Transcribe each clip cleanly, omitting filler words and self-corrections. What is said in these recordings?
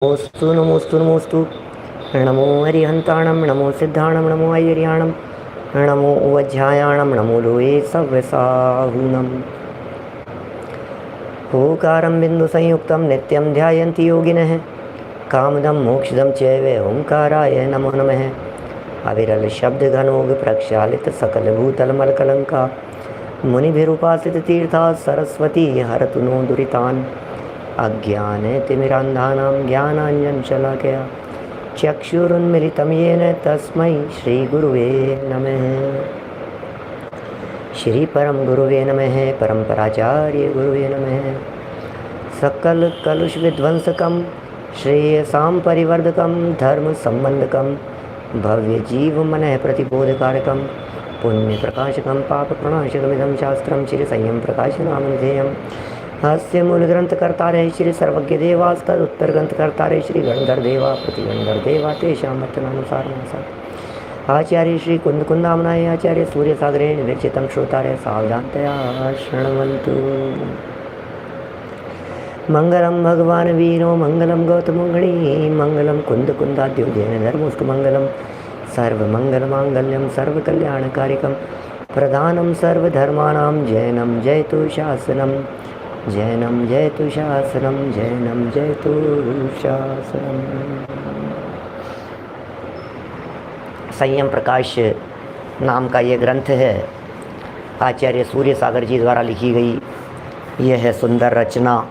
नमोस्तु नमोस्तु नमोस्तु। नमो हरिहंताणं नमो सिद्धाणं नमो ऐर्याणं नमो उवज्झायाणं नमो लोये सव्यसाहुनम्। ओंकारं बिन्दुसंयुक्तं नित्यं ध्यायन्ति योगिनः कामदं मोक्षदं चैव ओंकाराय नमो नमः। अविरल शब्दघनोग प्रक्षालित सकलभूतलमलकलङ्का मुनिभिरुपासित तीर्था सरस्वती हरतु नो दुरितान्। अज्ञानतिमिरान्धानां ज्ञानाञ्जनशलाकया चक्षुरुन्मिलितं येन तस्मै श्रीगुरुवे नमः। श्री परम गुरुवे नमः। परम्पराचार्य गुरुवे नमः। सकल कलुष विध्वंसकं श्रेयसां परिवर्धकं धर्म संबंधकं भव्य जीव मनः प्रतिबोधकारकं पुण्य प्रकाशकं पाप प्रणाशकमिदं शास्त्रं श्री संयम प्रकाशनामधेयम्। हास्य मूल ग्रंथ करता रहे श्री सर्वज्ञ देवास्तद उत्तर ग्रंथ करता रहे श्री गणधर देवा प्रतिगणधर देवा तेषां मतानुसार आचार्य श्री कुंद कुंदामनाय आचार्य सूर्य सागरेण विरचितं श्रोतारय सावधानतया शृण्वन्तु। मंगलम भगवान वीरो मंगलम गौतमो गणी मंगलम कुंद कुंदाद्यो जैन धर्मोस्तु मंगलम सर्वमंगलमांगल्यम सर्वकल्याणकारिकं प्रधानं सर्वधर्माणां जैनं जयतु शासनम् जैनम जयतु शासनम जैनम जयतु शासनम। संयम प्रकाश नाम का ये ग्रंथ है, आचार्य सूर्य सागर जी द्वारा लिखी गई यह है सुंदर रचना।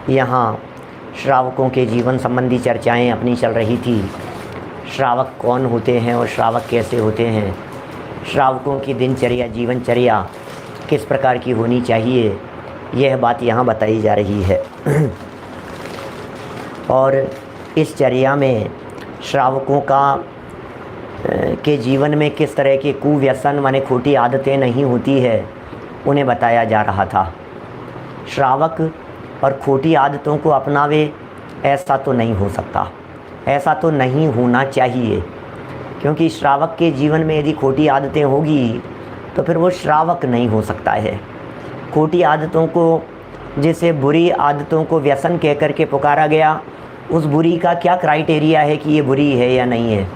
यहाँ श्रावकों के जीवन संबंधी चर्चाएं अपनी चल रही थी। श्रावक कौन होते हैं और श्रावक कैसे होते हैं, श्रावकों की दिनचर्या जीवनचर्या किस प्रकार की होनी चाहिए, यह बात यहाँ बताई जा रही है। और इस चर्या में श्रावकों के जीवन में किस तरह के कुव्यसन माने खोटी आदतें नहीं होती है उन्हें बताया जा रहा था। श्रावक और खोटी आदतों को अपनावे ऐसा तो नहीं हो सकता, ऐसा तो नहीं होना चाहिए, क्योंकि श्रावक के जीवन में यदि खोटी आदतें होगी तो फिर वो श्रावक नहीं हो सकता है। खोटी आदतों को, जिसे बुरी आदतों को व्यसन कह कर के पुकारा गया, उस बुरी का क्या क्राइटेरिया है कि ये बुरी है या नहीं है,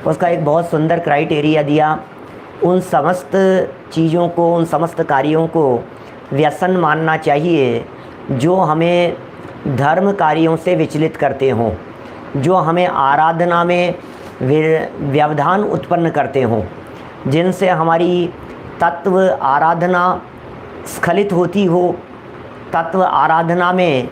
उसका एक बहुत सुंदर क्राइटेरिया दिया। उन समस्त चीज़ों को, उन समस्त कार्यों को व्यसन मानना चाहिए जो हमें धर्म कार्यों से विचलित करते हों, जो हमें आराधना में व्यवधान उत्पन्न करते हों, जिनसे हमारी तत्व आराधना स्खलित होती हो, तत्व आराधना में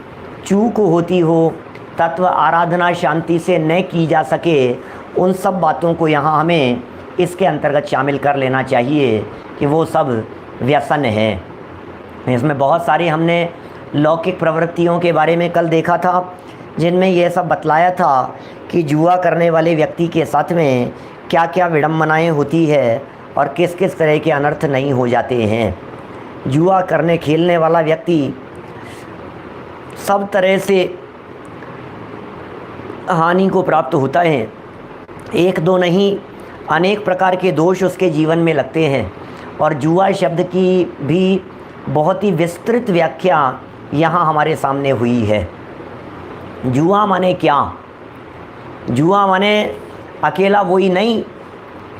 चूक होती हो, तत्व आराधना शांति से न की जा सके, उन सब बातों को यहाँ हमें इसके अंतर्गत शामिल कर लेना चाहिए कि वो सब व्यसन है। इसमें बहुत सारी हमने लौकिक प्रवृत्तियों के बारे में कल देखा था, जिनमें यह सब बतलाया था कि जुआ करने वाले व्यक्ति के साथ में क्या क्या विडंबनाएँ होती है और किस किस तरह के अनर्थ नहीं हो जाते हैं। जुआ करने खेलने वाला व्यक्ति सब तरह से हानि को प्राप्त होता है, एक दो नहीं अनेक प्रकार के दोष उसके जीवन में लगते हैं। और जुआ शब्द की भी बहुत ही विस्तृत व्याख्या यहाँ हमारे सामने हुई है। जुआ माने क्या? जुआ माने अकेला वही नहीं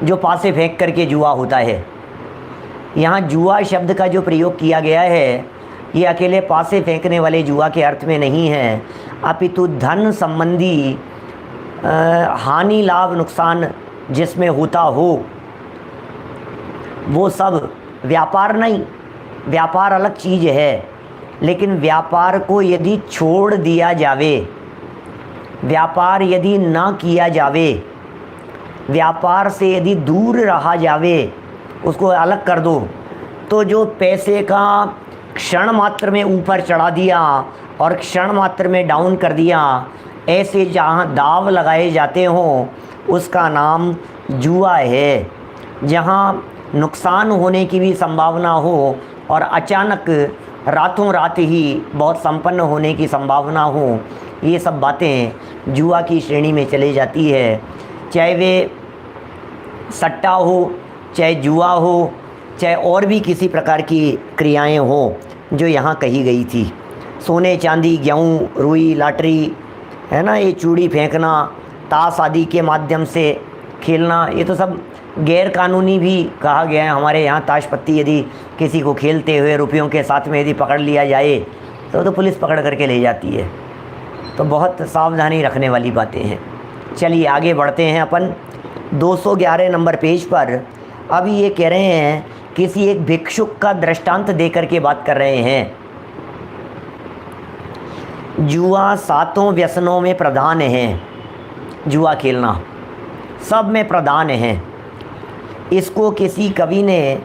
जो पासे फेंक करके जुआ होता है। यहाँ जुआ शब्द का जो प्रयोग किया गया है ये अकेले पासे फेंकने वाले जुआ के अर्थ में नहीं है, अपितु धन संबंधी हानि लाभ नुकसान जिसमें होता हो वो सब व्यापार नहीं। व्यापार अलग चीज़ है, लेकिन व्यापार को यदि छोड़ दिया जावे, व्यापार यदि ना किया जावे, व्यापार से यदि दूर रहा जावे, उसको अलग कर दो, तो जो पैसे का क्षण मात्र में ऊपर चढ़ा दिया और क्षण मात्र में डाउन कर दिया, ऐसे जहाँ दाव लगाए जाते हों उसका नाम जुआ है। जहाँ नुकसान होने की भी संभावना हो और अचानक रातों रात ही बहुत संपन्न होने की संभावना हो, ये सब बातें जुआ की श्रेणी में चली जाती है। चाहे वे सट्टा हो, चाहे जुआ हो, चाहे और भी किसी प्रकार की क्रियाएं हो जो यहाँ कही गई थी। सोने चांदी गेहूँ रुई लॉटरी है ना, ये चूड़ी फेंकना, ताश आदि के माध्यम से खेलना, ये तो सब गैर कानूनी भी कहा गया है। हमारे यहाँ ताश पत्ती यदि किसी को खेलते हुए रुपयों के साथ में यदि पकड़ लिया जाए तो पुलिस पकड़ करके ले जाती है। तो बहुत सावधानी रखने वाली बातें हैं। चलिए आगे बढ़ते हैं अपन 211 नंबर पेज पर। अब ये कह रहे हैं, किसी एक भिक्षुक का दृष्टांत देकर के बात कर रहे हैं। जुआ 7 व्यसनों में प्रधान है। जुआ खेलना सब में प्रधान है। इसको किसी कवि ने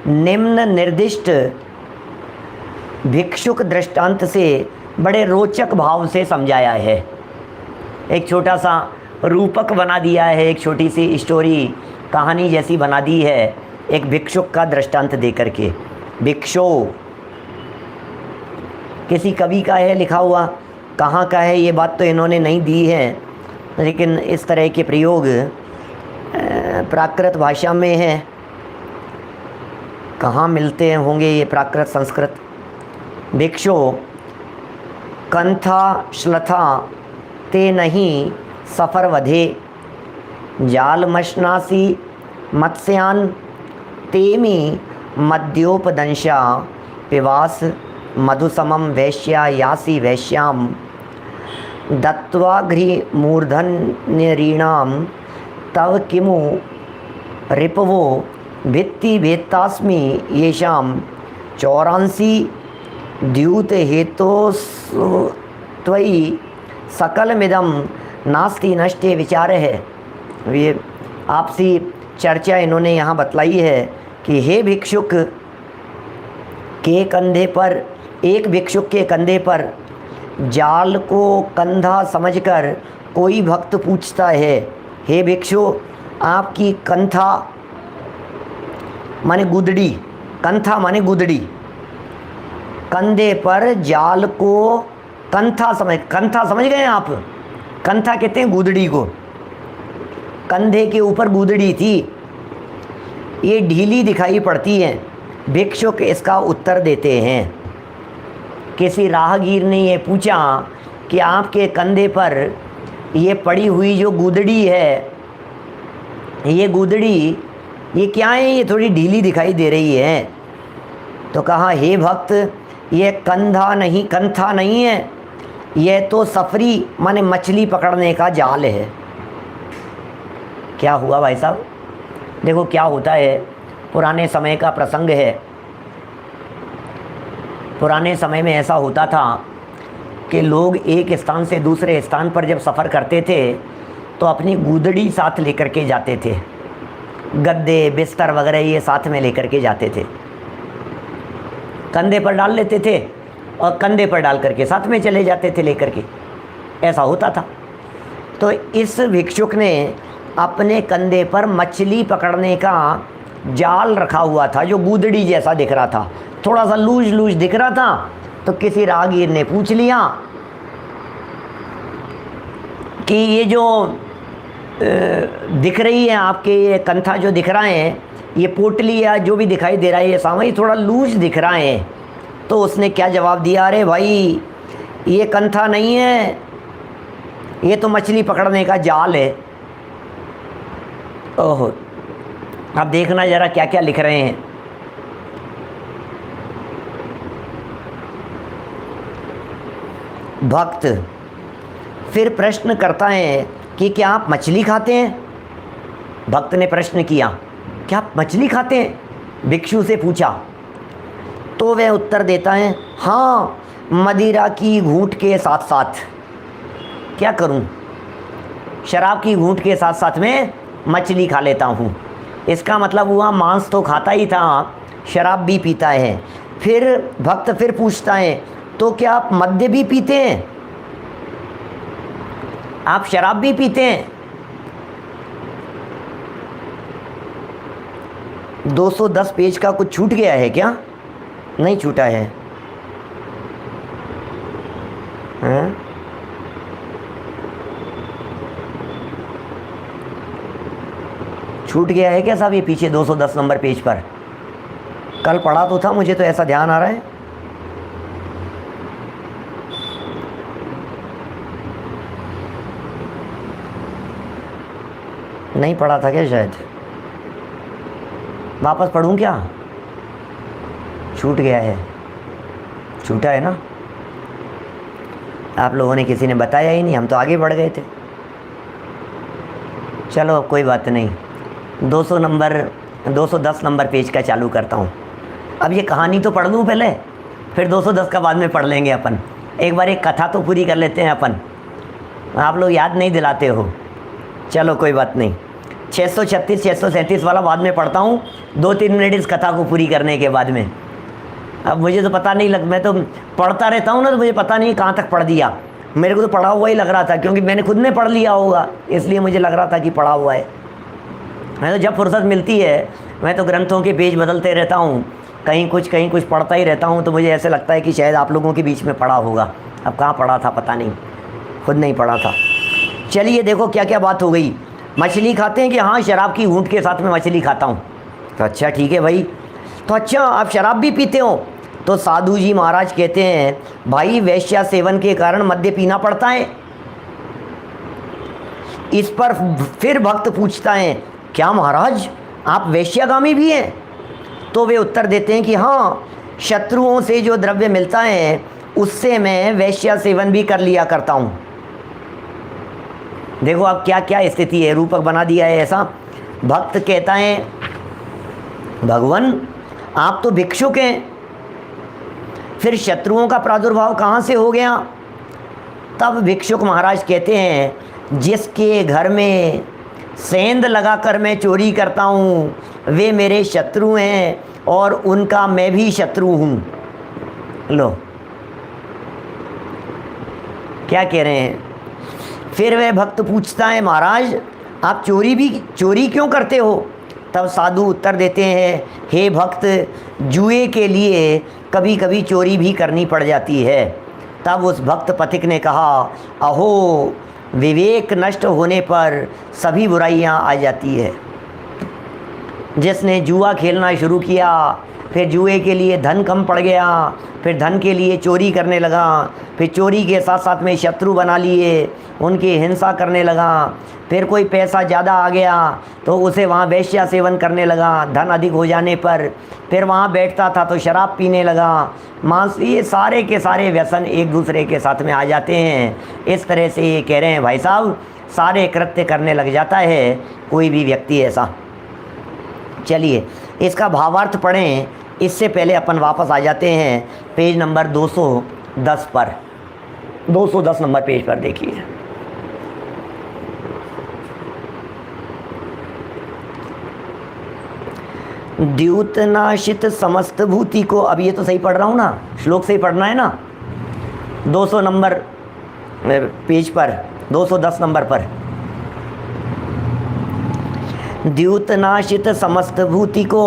निम्न निर्दिष्ट भिक्षुक दृष्टांत से बड़े रोचक भाव से समझाया है। एक छोटा सा रूपक बना दिया है, एक छोटी सी स्टोरी कहानी जैसी बना दी है एक भिक्षुक का दृष्टांत दे करके। भिक्षु किसी कवि का है लिखा हुआ, कहाँ का है ये बात तो इन्होंने नहीं दी है, लेकिन इस तरह के प्रयोग प्राकृत भाषा में है। कहाँ मिलते होंगे ये प्राकृत संस्कृत। भिक्षु कंथा श्लथा ते नहीं सफर वधे, जाल मशनासी मत्स्यान तेमी मद्योपदंशा, पिवास मधुसमम वैश्या यासी वैश्याम, दत्वाघ्रि मूर्धन्यरीणाम तव किमु रिपवो भित्ति भेत्तास्मि येषाम 84 द्यूत हेतोस्त्वयि सकलमिदं नास्ति नष्टे विचार है। ये आपसी चर्चा इन्होंने यहाँ बतलाई है कि हे भिक्षुक के कंधे पर, एक भिक्षुक के कंधे पर जाल को कंधा समझकर कोई भक्त पूछता है, हे भिक्षु आपकी कंथा माने गुदड़ी, कंथा माने गुदड़ी, कंधे पर जाल को कंथा समझ गए आप? कंथा कहते हैं गुदड़ी को। कंधे के ऊपर गुदड़ी थी, ये ढीली दिखाई पड़ती है। भिक्षुक इसका उत्तर देते हैं। किसी राहगीर ने ये पूछा कि आपके कंधे पर ये पड़ी हुई जो गुदड़ी है, ये गुदड़ी ये क्या है? ये थोड़ी ढीली दिखाई दे रही है। तो कहा, हे भक्त ये कंधा कंथा नहीं है, यह तो सफरी माने मछली पकड़ने का जाल है। क्या हुआ भाई साहब? देखो क्या होता है, पुराने समय का प्रसंग है। पुराने समय में ऐसा होता था कि लोग एक स्थान से दूसरे स्थान पर जब सफ़र करते थे तो अपनी गुदड़ी साथ लेकर के जाते थे। गद्दे बिस्तर वगैरह ये साथ में लेकर के जाते थे, कंधे पर डाल लेते थे और कंधे पर डाल करके साथ में चले जाते थे लेकर के। ऐसा होता था। तो इस भिक्षुक ने अपने कंधे पर मछली पकड़ने का जाल रखा हुआ था जो गुदड़ी जैसा दिख रहा था, थोड़ा सा लूज दिख रहा था। तो किसी राहगीर ने पूछ लिया कि ये जो दिख रही है आपके, ये कंथा जो दिख रहा है, ये पोटली या जो भी दिखाई दे रहा है, ये सामने थोड़ा लूज दिख रहा है। तो उसने क्या जवाब दिया, अरे भाई ये कंथा नहीं है, ये तो मछली पकड़ने का जाल है। ओहो, अब देखना ज़रा क्या क्या लिख रहे हैं। भक्त फिर प्रश्न करता है कि क्या आप मछली खाते हैं? भक्त ने प्रश्न किया, क्या आप मछली खाते हैं? भिक्षु से पूछा। तो वह उत्तर देता है, हाँ मदिरा की घूंट के साथ साथ। क्या करूं, शराब की घूंट के साथ साथ में मछली खा लेता हूं। इसका मतलब हुआ मांस तो खाता ही था, शराब भी पीता है। फिर भक्त फिर पूछता है, तो क्या आप मद्य भी पीते हैं? आप शराब भी पीते हैं? 210 पेज का कुछ छूट गया है क्या? नहीं छूटा है। हाँ? छूट गया है क्या साहब ये पीछे 210 नंबर पेज पर? कल पढ़ा तो था, मुझे तो ऐसा ध्यान आ रहा है। नहीं पढ़ा था क्या? शायद वापस पढ़ूं क्या? छूट गया है, छूटा है ना? आप लोगों ने किसी ने बताया ही नहीं, हम तो आगे बढ़ गए थे। चलो कोई बात नहीं, 210 नंबर पेज का चालू करता हूँ। अब ये कहानी तो पढ़ लूँ पहले, फिर 210 का बाद में पढ़ लेंगे अपन। एक बार एक कथा तो पूरी कर लेते हैं अपन, आप लोग याद नहीं दिलाते हो। चलो कोई बात नहीं, 636 637 वाला बाद में पढ़ता हूँ, 2-3 मिनट इस कथा को पूरी करने के बाद में। अब मुझे तो पता नहीं मैं तो पढ़ता रहता हूँ ना, तो मुझे पता नहीं कहाँ तक पढ़ दिया। मेरे को तो पढ़ा हुआ ही लग रहा था, क्योंकि मैंने खुद ने पढ़ लिया होगा, इसलिए मुझे लग रहा था कि पढ़ा हुआ है। मैं तो जब फुर्सत मिलती है मैं तो ग्रंथों के पेज बदलते रहता हूँ, कहीं कुछ पढ़ता ही रहता हूँ। तो मुझे ऐसे लगता है कि शायद आप लोगों के बीच में पढ़ा होगा। अब कहाँ पढ़ा था पता नहीं, खुद नहीं पढ़ा था। चलिए देखो क्या क्या बात हो गई। मछली खाते हैं कि हाँ, शराब की घूंट के साथ में मछली खाता हूँ। तो अच्छा ठीक है भाई, तो अच्छा आप शराब भी पीते हो? तो साधु जी महाराज कहते हैं भाई वैश्या सेवन के कारण मद्य पीना पड़ता है। इस पर फिर भक्त पूछता है क्या महाराज आप वैश्यागामी भी हैं? तो वे उत्तर देते हैं कि हाँ, शत्रुओं से जो द्रव्य मिलता है उससे मैं वैश्या सेवन भी कर लिया करता हूँ। देखो अब क्या क्या स्थिति है, रूपक बना दिया है ऐसा। भक्त कहता है भगवान आप तो भिक्षुक हैं, फिर शत्रुओं का प्रादुर्भाव कहाँ से हो गया? तब भिक्षुक महाराज कहते हैं जिसके घर में सेंध लगाकर मैं चोरी करता हूँ वे मेरे शत्रु हैं, और उनका मैं भी शत्रु हूँ। लो क्या कह रहे हैं। फिर वह भक्त पूछता है महाराज आप चोरी क्यों करते हो? तब साधु उत्तर देते हैं हे भक्त, जुए के लिए कभी कभी चोरी भी करनी पड़ जाती है। तब उस भक्त पथिक ने कहा अहो, विवेक नष्ट होने पर सभी बुराइयां आ जाती है। जिसने जुआ खेलना शुरू किया, फिर जुए के लिए धन कम पड़ गया, फिर धन के लिए चोरी करने लगा, फिर चोरी के साथ साथ में शत्रु बना लिए, उनकी हिंसा करने लगा, फिर कोई पैसा ज़्यादा आ गया तो उसे वहाँ वेश्या सेवन करने लगा, धन अधिक हो जाने पर फिर वहाँ बैठता था तो शराब पीने लगा, मांस, ये सारे के सारे व्यसन एक दूसरे के साथ में आ जाते हैं। इस तरह से ये कह रहे हैं भाई साहब सारे कृत्य करने लग जाता है कोई भी व्यक्ति ऐसा। चलिए इसका भावार्थ पढ़ें, इससे पहले अपन वापस आ जाते हैं पेज नंबर 210 पर। 210 नंबर पेज पर देखिए। द्यूतनाशित समस्त भूति को, अब ये तो सही पढ़ रहा हूँ ना, श्लोक सही पढ़ना है ना। 200 नंबर पेज पर, 210 नंबर पर। द्यूतनाशित समस्त भूति को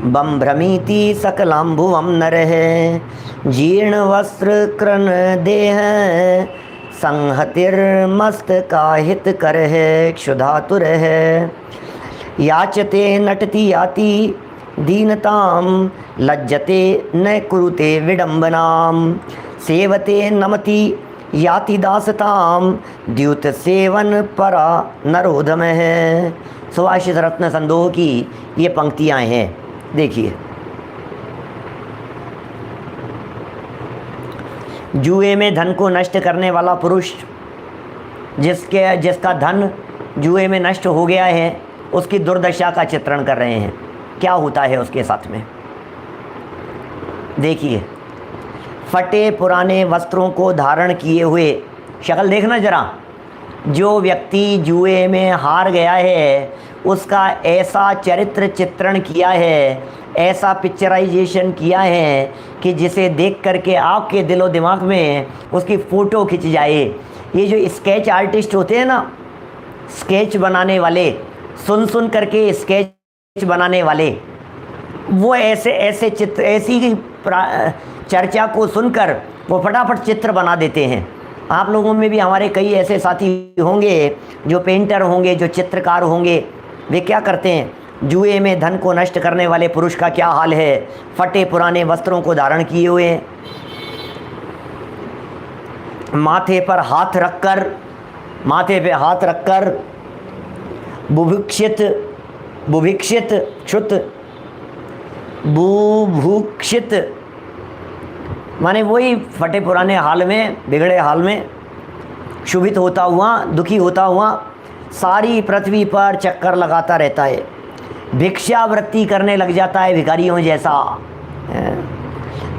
बम भ्रमीति सकलाम्भुवम नरः, जीर्ण वस्त्र कृन देह संहतिर्मस्त काहित करः, क्षुधातुरः याचते नटति याति दीनताम, लज्जते न कुरुते विडंबनाम, सेवते नमति याति दासताम, द्यूत सेवन परा नरोधम है। सुभाषित रत्न संदोह की ये पंक्तियां हैं, देखिए। जुए में धन को नष्ट करने वाला पुरुष, जिसका धन जुए में नष्ट हो गया है, उसकी दुर्दशा का चित्रण कर रहे हैं। क्या होता है उसके साथ में, देखिए। फटे पुराने वस्त्रों को धारण किए हुए, शक्ल देखना जरा, जो व्यक्ति जुए में हार गया है उसका ऐसा चरित्र चित्रण किया है, ऐसा पिक्चराइजेशन किया है कि जिसे देख करके आपके दिलो दिमाग में उसकी फ़ोटो खिंच जाए। ये जो स्केच आर्टिस्ट होते हैं ना, स्केच बनाने वाले, सुन सुन करके स्केच बनाने वाले, वो ऐसे चित्र, ऐसी चर्चा को सुनकर वो फटाफट चित्र बना देते हैं। आप लोगों में भी हमारे कई ऐसे साथी होंगे जो पेंटर होंगे, जो चित्रकार होंगे। वे क्या करते हैं, जुए में धन को नष्ट करने वाले पुरुष का क्या हाल है, फटे पुराने वस्त्रों को धारण किए हुए, माथे पे हाथ रखकर बुभुक्षित, बुभिक्षित क्षुत, बुभुक्षित माने वही फटे पुराने हाल में, बिगड़े हाल में क्षुभित होता हुआ, दुखी होता हुआ सारी पृथ्वी पर चक्कर लगाता रहता है, भिक्षावृत्ति करने लग जाता है भिखारियों जैसा,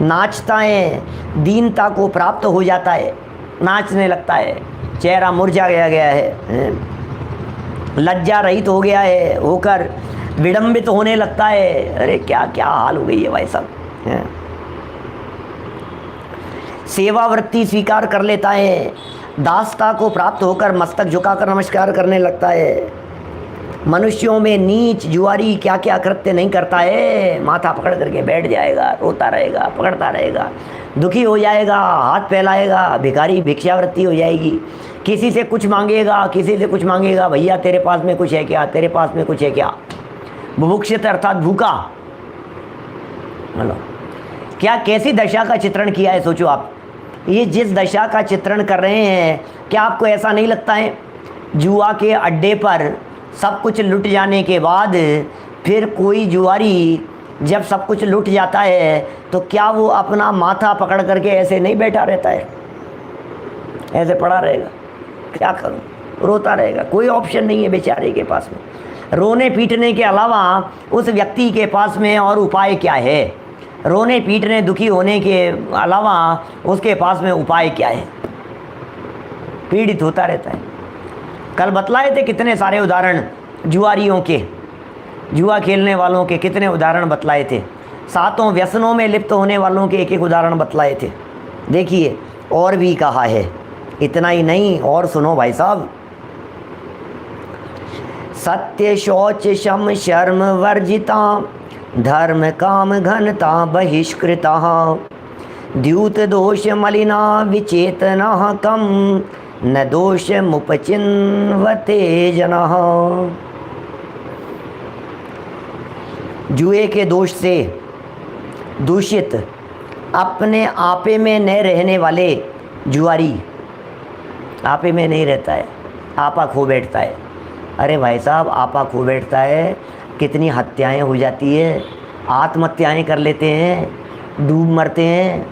नाचता है, दीनता को प्राप्त हो जाता है, नाचने लगता है, चेहरा मुरझा गया है, लज्जा रहित हो गया है, होकर विडंबित होने लगता है। अरे क्या क्या हाल हो गई है भाई साहब। सेवा वृत्ति स्वीकार कर लेता है, दासता को प्राप्त होकर मस्तक झुकाकर नमस्कार करने लगता है। मनुष्यों में नीच जुआरी क्या क्या कृत्य नहीं करता है, माथा पकड़ करके बैठ जाएगा, रोता रहेगा, पकड़ता रहेगा, दुखी हो जाएगा, हाथ फैलाएगा, भिखारी भिक्षावृत्ति हो जाएगी, किसी से कुछ मांगेगा, किसी से कुछ मांगेगा, भैया तेरे पास में कुछ है क्या, तेरे पास में कुछ है क्या। बुभुक्षित अर्थात भूखा। हेलो, क्या कैसी दशा का चित्रण किया है सोचो आप। ये जिस दशा का चित्रण कर रहे हैं, क्या आपको ऐसा नहीं लगता है जुआ के अड्डे पर सब कुछ लुट जाने के बाद फिर कोई जुआरी जब सब कुछ लुट जाता है तो क्या वो अपना माथा पकड़ करके ऐसे नहीं बैठा रहता है, ऐसे पड़ा रहेगा, क्या करूं, रोता रहेगा। कोई ऑप्शन नहीं है बेचारे के पास में, रोने पीटने के अलावा उस व्यक्ति के पास में और उपाय क्या है। रोने पीटने दुखी होने के अलावा उसके पास में उपाय क्या है, पीड़ित होता रहता है। कल बतलाए थे कितने सारे उदाहरण जुआरियों के, जुआ खेलने वालों के कितने उदाहरण बतलाए थे, सातों व्यसनों में लिप्त होने वालों के एक एक उदाहरण बतलाए थे। देखिए और भी कहा है, इतना ही नहीं और सुनो भाई साहब। सत्य शौच शम शर्म वर्जिता, धर्म काम घनता बहिष्कृता, द्यूत दोष मलिना विचेतना कम, न दोष मुपचिन्वते जनः। जुए के दोष से दूषित अपने आपे में न रहने वाले जुआरी, आपे में नहीं रहता है, आपा खो बैठता है। अरे भाई साहब, आपा खो बैठता है, कितनी हत्याएं हो जाती है, आत्महत्याएं कर लेते हैं, डूब मरते हैं,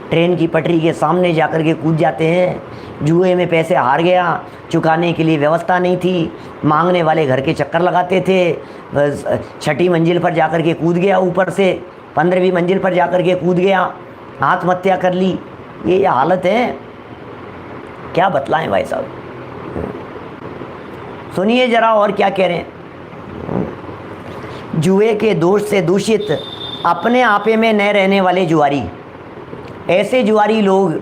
ट्रेन की पटरी के सामने जाकर के कूद जाते हैं। जुए में पैसे हार गया, चुकाने के लिए व्यवस्था नहीं थी, मांगने वाले घर के चक्कर लगाते थे, बस 6ठी मंजिल पर जाकर के कूद गया, ऊपर से 15वीं मंजिल पर जाकर के कूद गया, आत्महत्या कर ली। ये हालत है, क्या बतलाएं भाई साहब। सुनिए जरा और क्या कह रहे हैं। जुए के दोष से दूषित अपने आपे में न रहने वाले जुआरी, ऐसे जुआरी लोग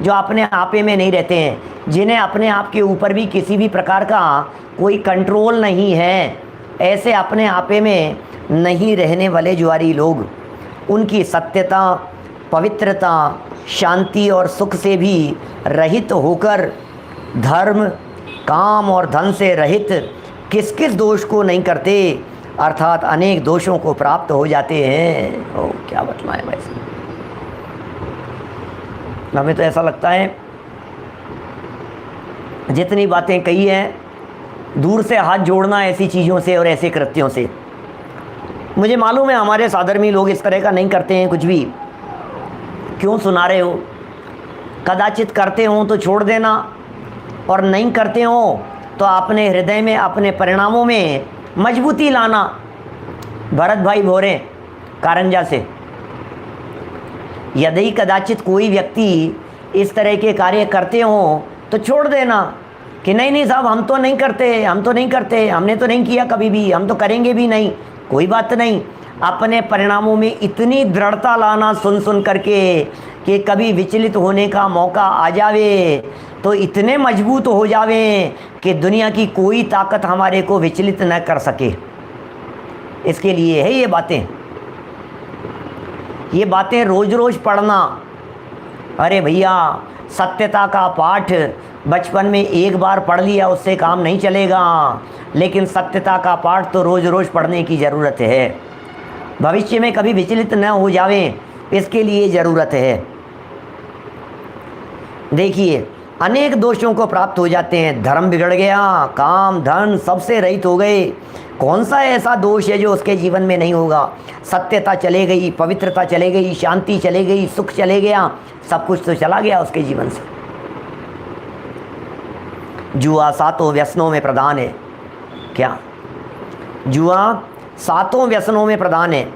जो अपने आपे में नहीं रहते हैं, जिन्हें अपने आप के ऊपर भी किसी भी प्रकार का कोई कंट्रोल नहीं है, ऐसे अपने आपे में नहीं रहने वाले जुआरी लोग, उनकी सत्यता, पवित्रता, शांति और सुख से भी रहित होकर, धर्म, काम और धन से रहित किस किस दोष को नहीं करते, अर्थात अनेक दोषों को प्राप्त हो जाते हैं। ओ क्या बतलाएं भाई साहब। हमें तो ऐसा लगता है जितनी बातें कही हैं, दूर से हाथ जोड़ना ऐसी चीज़ों से और ऐसे कृत्यों से। मुझे मालूम है हमारे साधर्मी लोग इस तरह का नहीं करते हैं कुछ भी, क्यों सुना रहे हो। कदाचित करते हो तो छोड़ देना, और नहीं करते हो तो अपने हृदय में, अपने परिणामों में मजबूती लाना। भरत भाई भोरे कारंजा से, यदि कदाचित कोई व्यक्ति इस तरह के कार्य करते हो तो छोड़ देना कि नहीं नहीं साहब, हम तो नहीं करते, हम तो नहीं करते, हमने तो नहीं किया कभी भी, हम तो करेंगे भी नहीं। कोई बात नहीं, अपने परिणामों में इतनी दृढ़ता लाना सुन सुन करके कि कभी विचलित होने का मौका आ जावे तो इतने मजबूत हो जावे कि दुनिया की कोई ताकत हमारे को विचलित न कर सके। इसके लिए है ये बातें। ये बातें रोज़ रोज़ पढ़ना। अरे भैया, सत्यता का पाठ बचपन में एक बार पढ़ लिया उससे काम नहीं चलेगा, लेकिन सत्यता का पाठ तो रोज़ रोज़ पढ़ने की ज़रूरत है। भविष्य में कभी विचलित न हो जावें, इसके लिए ज़रूरत है। देखिए, अनेक दोषों को प्राप्त हो जाते हैं। धर्म बिगड़ गया, काम धन सबसे रहित हो गए। कौन सा ऐसा दोष है जो उसके जीवन में नहीं होगा? सत्यता चले गई, पवित्रता चले गई, शांति चले गई, सुख चले गया, सब कुछ तो चला गया उसके जीवन से। जुआ सातों व्यसनों में प्रधान है। क्या? जुआ सातों व्यसनों में प्रधान है।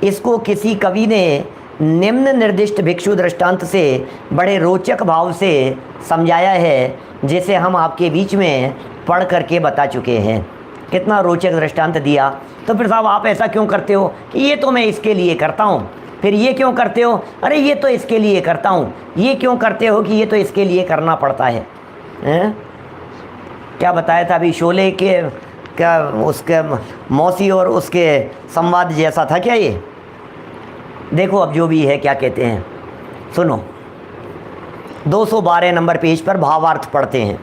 इसको किसी कवि ने निम्न निर्दिष्ट भिक्षु दृष्टांत से बड़े रोचक भाव से समझाया है, जिसे हम आपके बीच में पढ़ करके बता चुके हैं। कितना रोचक दृष्टांत दिया। तो फिर साहब आप ऐसा क्यों करते हो कि ये तो मैं इसके लिए करता हूँ, फिर ये क्यों करते हो, अरे ये तो इसके लिए करता हूँ, ये क्यों करते हो कि ये तो इसके लिए करना पड़ता है, हैं? क्या बताया था अभी शोले के, क्या उसके मौसी और उसके संवाद जैसा था क्या ये? देखो अब जो भी है क्या कहते हैं, सुनो। 212 नंबर पेज पर भावार्थ पढ़ते हैं।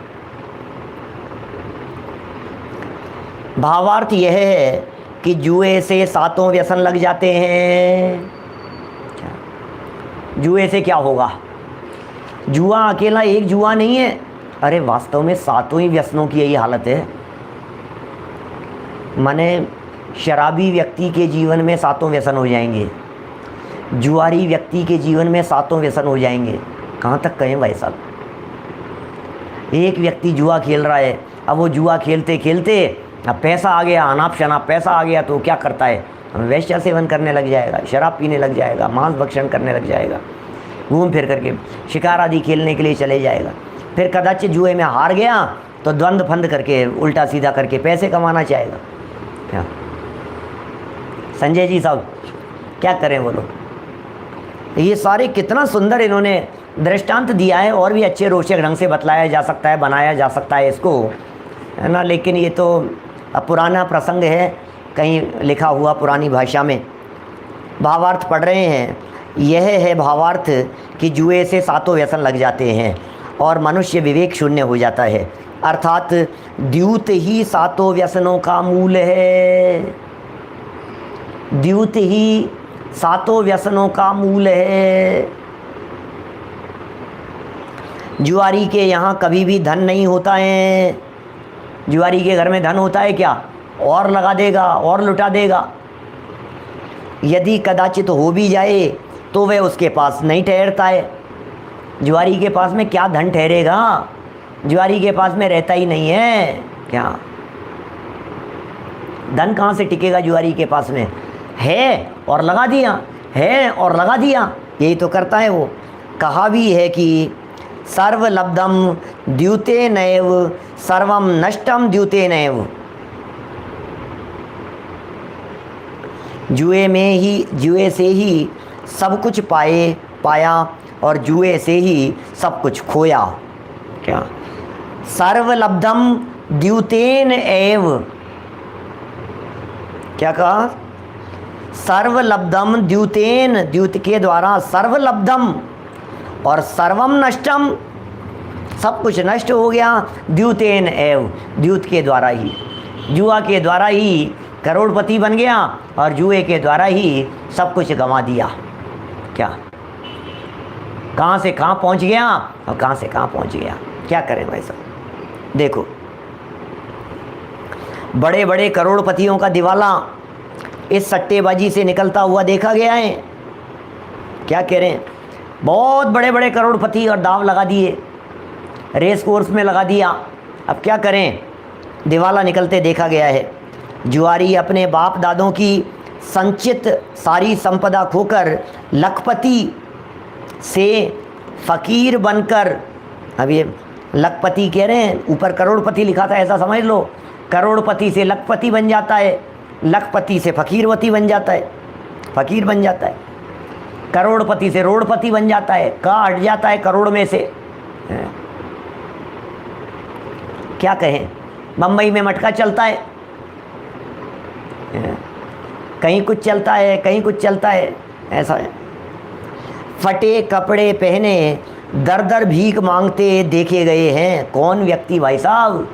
भावार्थ यह है कि जुए से सातों व्यसन लग जाते हैं। जुए से क्या होगा? जुआ अकेला एक जुआ नहीं है, अरे वास्तव में सातों ही व्यसनों की यही हालत है। माने शराबी व्यक्ति के जीवन में सातों व्यसन हो जाएंगे, जुआरी व्यक्ति के जीवन में सातों व्यसन हो जाएंगे। कहाँ तक कहें भाई साहब? एक व्यक्ति जुआ खेल रहा है, अब वो जुआ खेलते खेलते अब पैसा आ गया, अनाप शनाप पैसा आ गया, तो क्या करता है? वैश्या सेवन करने लग जाएगा, शराब पीने लग जाएगा, मांस भक्षण करने लग जाएगा, घूम फिर करके शिकार आदि खेलने के लिए चले जाएगा। फिर कदाचित जुए में हार गया तो द्वंद्व फंद करके उल्टा सीधा करके पैसे कमाना चाहेगा। क्या संजय जी साहब क्या करें बोलो? ये सारे कितना सुंदर इन्होंने दृष्टांत दिया है, और भी अच्छे रोचक ढंग से बतलाया जा सकता है, बनाया जा सकता है इसको, है ना। लेकिन ये तो पुराना प्रसंग है, कहीं लिखा हुआ पुरानी भाषा में। भावार्थ पढ़ रहे हैं। यह है भावार्थ कि जुए से सातों व्यसन लग जाते हैं और मनुष्य विवेक शून्य हो जाता है। अर्थात द्यूत ही सातों व्यसनों का मूल है। द्यूत ही सातों व्यसनों का मूल है। जुआरी के यहाँ कभी भी धन नहीं होता है। जुआरी के घर में धन होता है क्या? और लगा देगा और लुटा देगा। यदि कदाचित हो भी जाए तो वह उसके पास नहीं ठहरता है। जुआरी के पास में क्या धन ठहरेगा? जुआरी के पास में रहता ही नहीं है। क्या धन कहाँ से टिकेगा जुआरी के पास में? है और लगा दिया, है और लगा दिया, यही तो करता है वो। कहा भी है कि सर्वलब्धम द्यूते नैव सर्वम नष्टम द्यूते नैव। जुए से ही सब कुछ पाया और जुए से ही सब कुछ खोया। क्या? सर्वलब्धम द्यूतेन एव। क्या कहा? सर्वलब्धम द्यूतेन, द्यूत के द्वारा, सर्वलब्धम और सर्वम नष्टम, सब कुछ नष्ट हो गया, द्यूतेन एव, द्यूत के द्वारा ही, जुआ के द्वारा ही करोड़पति बन गया और जुए के द्वारा ही सब कुछ गंवा दिया। क्या? कहाँ से कहाँ पहुँच गया और कहाँ से कहाँ पहुँच गया। क्या करें भाई साहब? देखो बड़े बड़े करोड़पतियों का दिवाला इस सट्टेबाजी से निकलता हुआ देखा गया है। क्या कह रहे हैं? बहुत बड़े बड़े करोड़पति और दाव लगा दिए, रेस कोर्स में लगा दिया। अब क्या करें? दिवाला निकलते देखा गया है। जुआरी अपने बाप दादों की संचित सारी संपदा खोकर लखपति से फकीर बनकर, अब ये लखपति कह रहे हैं, ऊपर करोड़पति लिखा था, ऐसा समझ लो। करोड़पति से लखपति बन जाता है, लखपति से फकीरवती बन जाता है, फकीर बन जाता है, करोड़पति से रोड़पति बन जाता है, का हट जाता है करोड़ में से। क्या कहें? मुंबई में मटका चलता है, कहीं कुछ चलता है, कहीं कुछ चलता है, ऐसा है। फटे कपड़े पहने दर दर भीख मांगते देखे गए हैं। कौन व्यक्ति भाई साहब?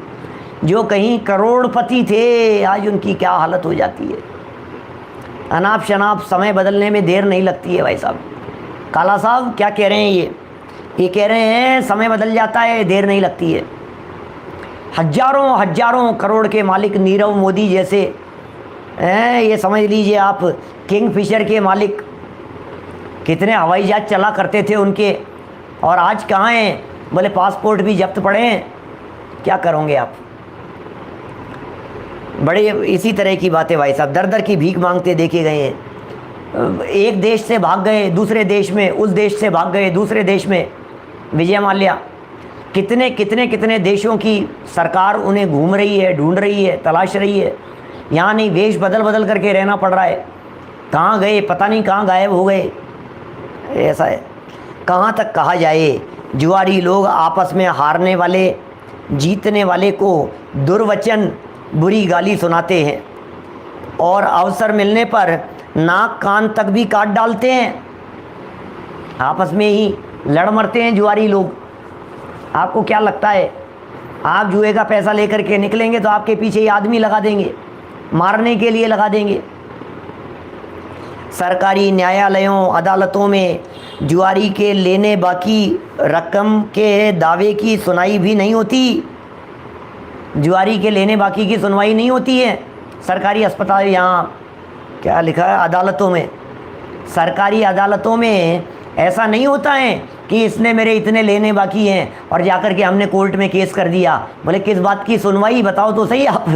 जो कहीं करोड़पति थे, आज उनकी क्या हालत हो जाती है। अनाप शनाप समय बदलने में देर नहीं लगती है भाई साहब। काला साहब क्या कह रहे हैं? ये ये कह रहे हैं समय बदल जाता है, देर नहीं लगती है। हजारों हजारों करोड़ के मालिक नीरव मोदी जैसे हैं, ये समझ लीजिए आप, किंगफिशर के मालिक कितने हवाई जहाज चला करते थे उनके, और आज कहाँ हैं? बोले पासपोर्ट भी जब्त पड़े हैं। क्या करोगे आप? बड़े इसी तरह की बातें भाई साहब, दर दर की भीख मांगते देखे गए हैं। एक देश से भाग गए दूसरे देश में, उस देश से भाग गए दूसरे देश में। विजय माल्या, कितने कितने कितने देशों की सरकार उन्हें घूम रही है, ढूंढ रही है, तलाश रही है। यहाँ नहीं, वेश बदल बदल करके रहना पड़ रहा है। कहाँ गए पता नहीं, कहाँ गायब हो गए। ऐसा है। कहाँ तक कहा जाए, जुआरी लोग आपस में हारने वाले जीतने वाले को दुर्वचन बुरी गाली सुनाते हैं और अवसर मिलने पर नाक कान तक भी काट डालते हैं। आपस में ही लड़ मरते हैं जुआरी लोग। आपको क्या लगता है, आप जुए का पैसा लेकर के निकलेंगे तो आपके पीछे ही आदमी लगा देंगे, मारने के लिए लगा देंगे। सरकारी न्यायालयों अदालतों में जुआरी के लेने बाकी रकम के दावे की सुनवाई भी नहीं होती। जुआरी के लेने बाकी की सुनवाई नहीं होती है सरकारी अस्पताल, यहाँ क्या लिखा है, अदालतों में। सरकारी अदालतों में ऐसा नहीं होता है कि इसने मेरे इतने लेने बाकी हैं और जाकर के हमने कोर्ट में केस कर दिया। बोले किस बात की सुनवाई, बताओ तो सही आप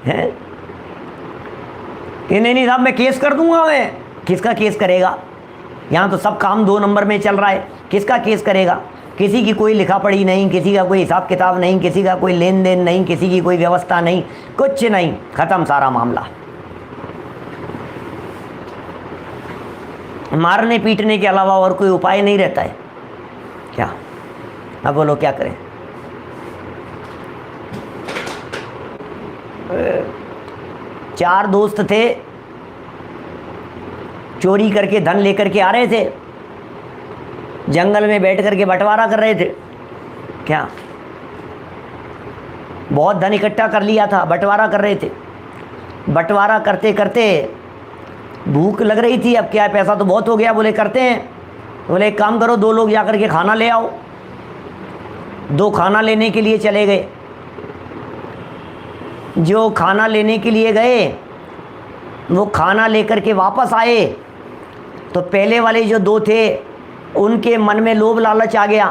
हैं? कि नहीं साहब मैं केस कर दूंगा। मैं किसका केस करेगा? यहाँ तो सब काम 2 नंबर में चल रहा है। किसका केस करेगा? किसी की कोई लिखा पढ़ी नहीं, किसी का कोई हिसाब किताब नहीं, किसी का कोई लेन देन नहीं, किसी की कोई व्यवस्था नहीं, कुछ नहीं, खत्म सारा मामला। मारने पीटने के अलावा और कोई उपाय नहीं रहता है क्या? अब बोलो क्या करें? चार दोस्त थे, चोरी करके धन लेकर के आ रहे थे, जंगल में बैठ करके बंटवारा कर रहे थे। क्या? बहुत धन इकट्ठा कर लिया था, बंटवारा कर रहे थे। बंटवारा करते करते भूख लग रही थी। अब क्या है, पैसा तो बहुत हो गया। बोले करते हैं, बोले एक काम करो, 2 लोग जाकर के खाना ले आओ। 2 खाना लेने के लिए चले गए। जो खाना लेने के लिए गए वो खाना लेकर के वापस आए तो पहले वाले जो 2 थे उनके मन में लोभ लालच आ गया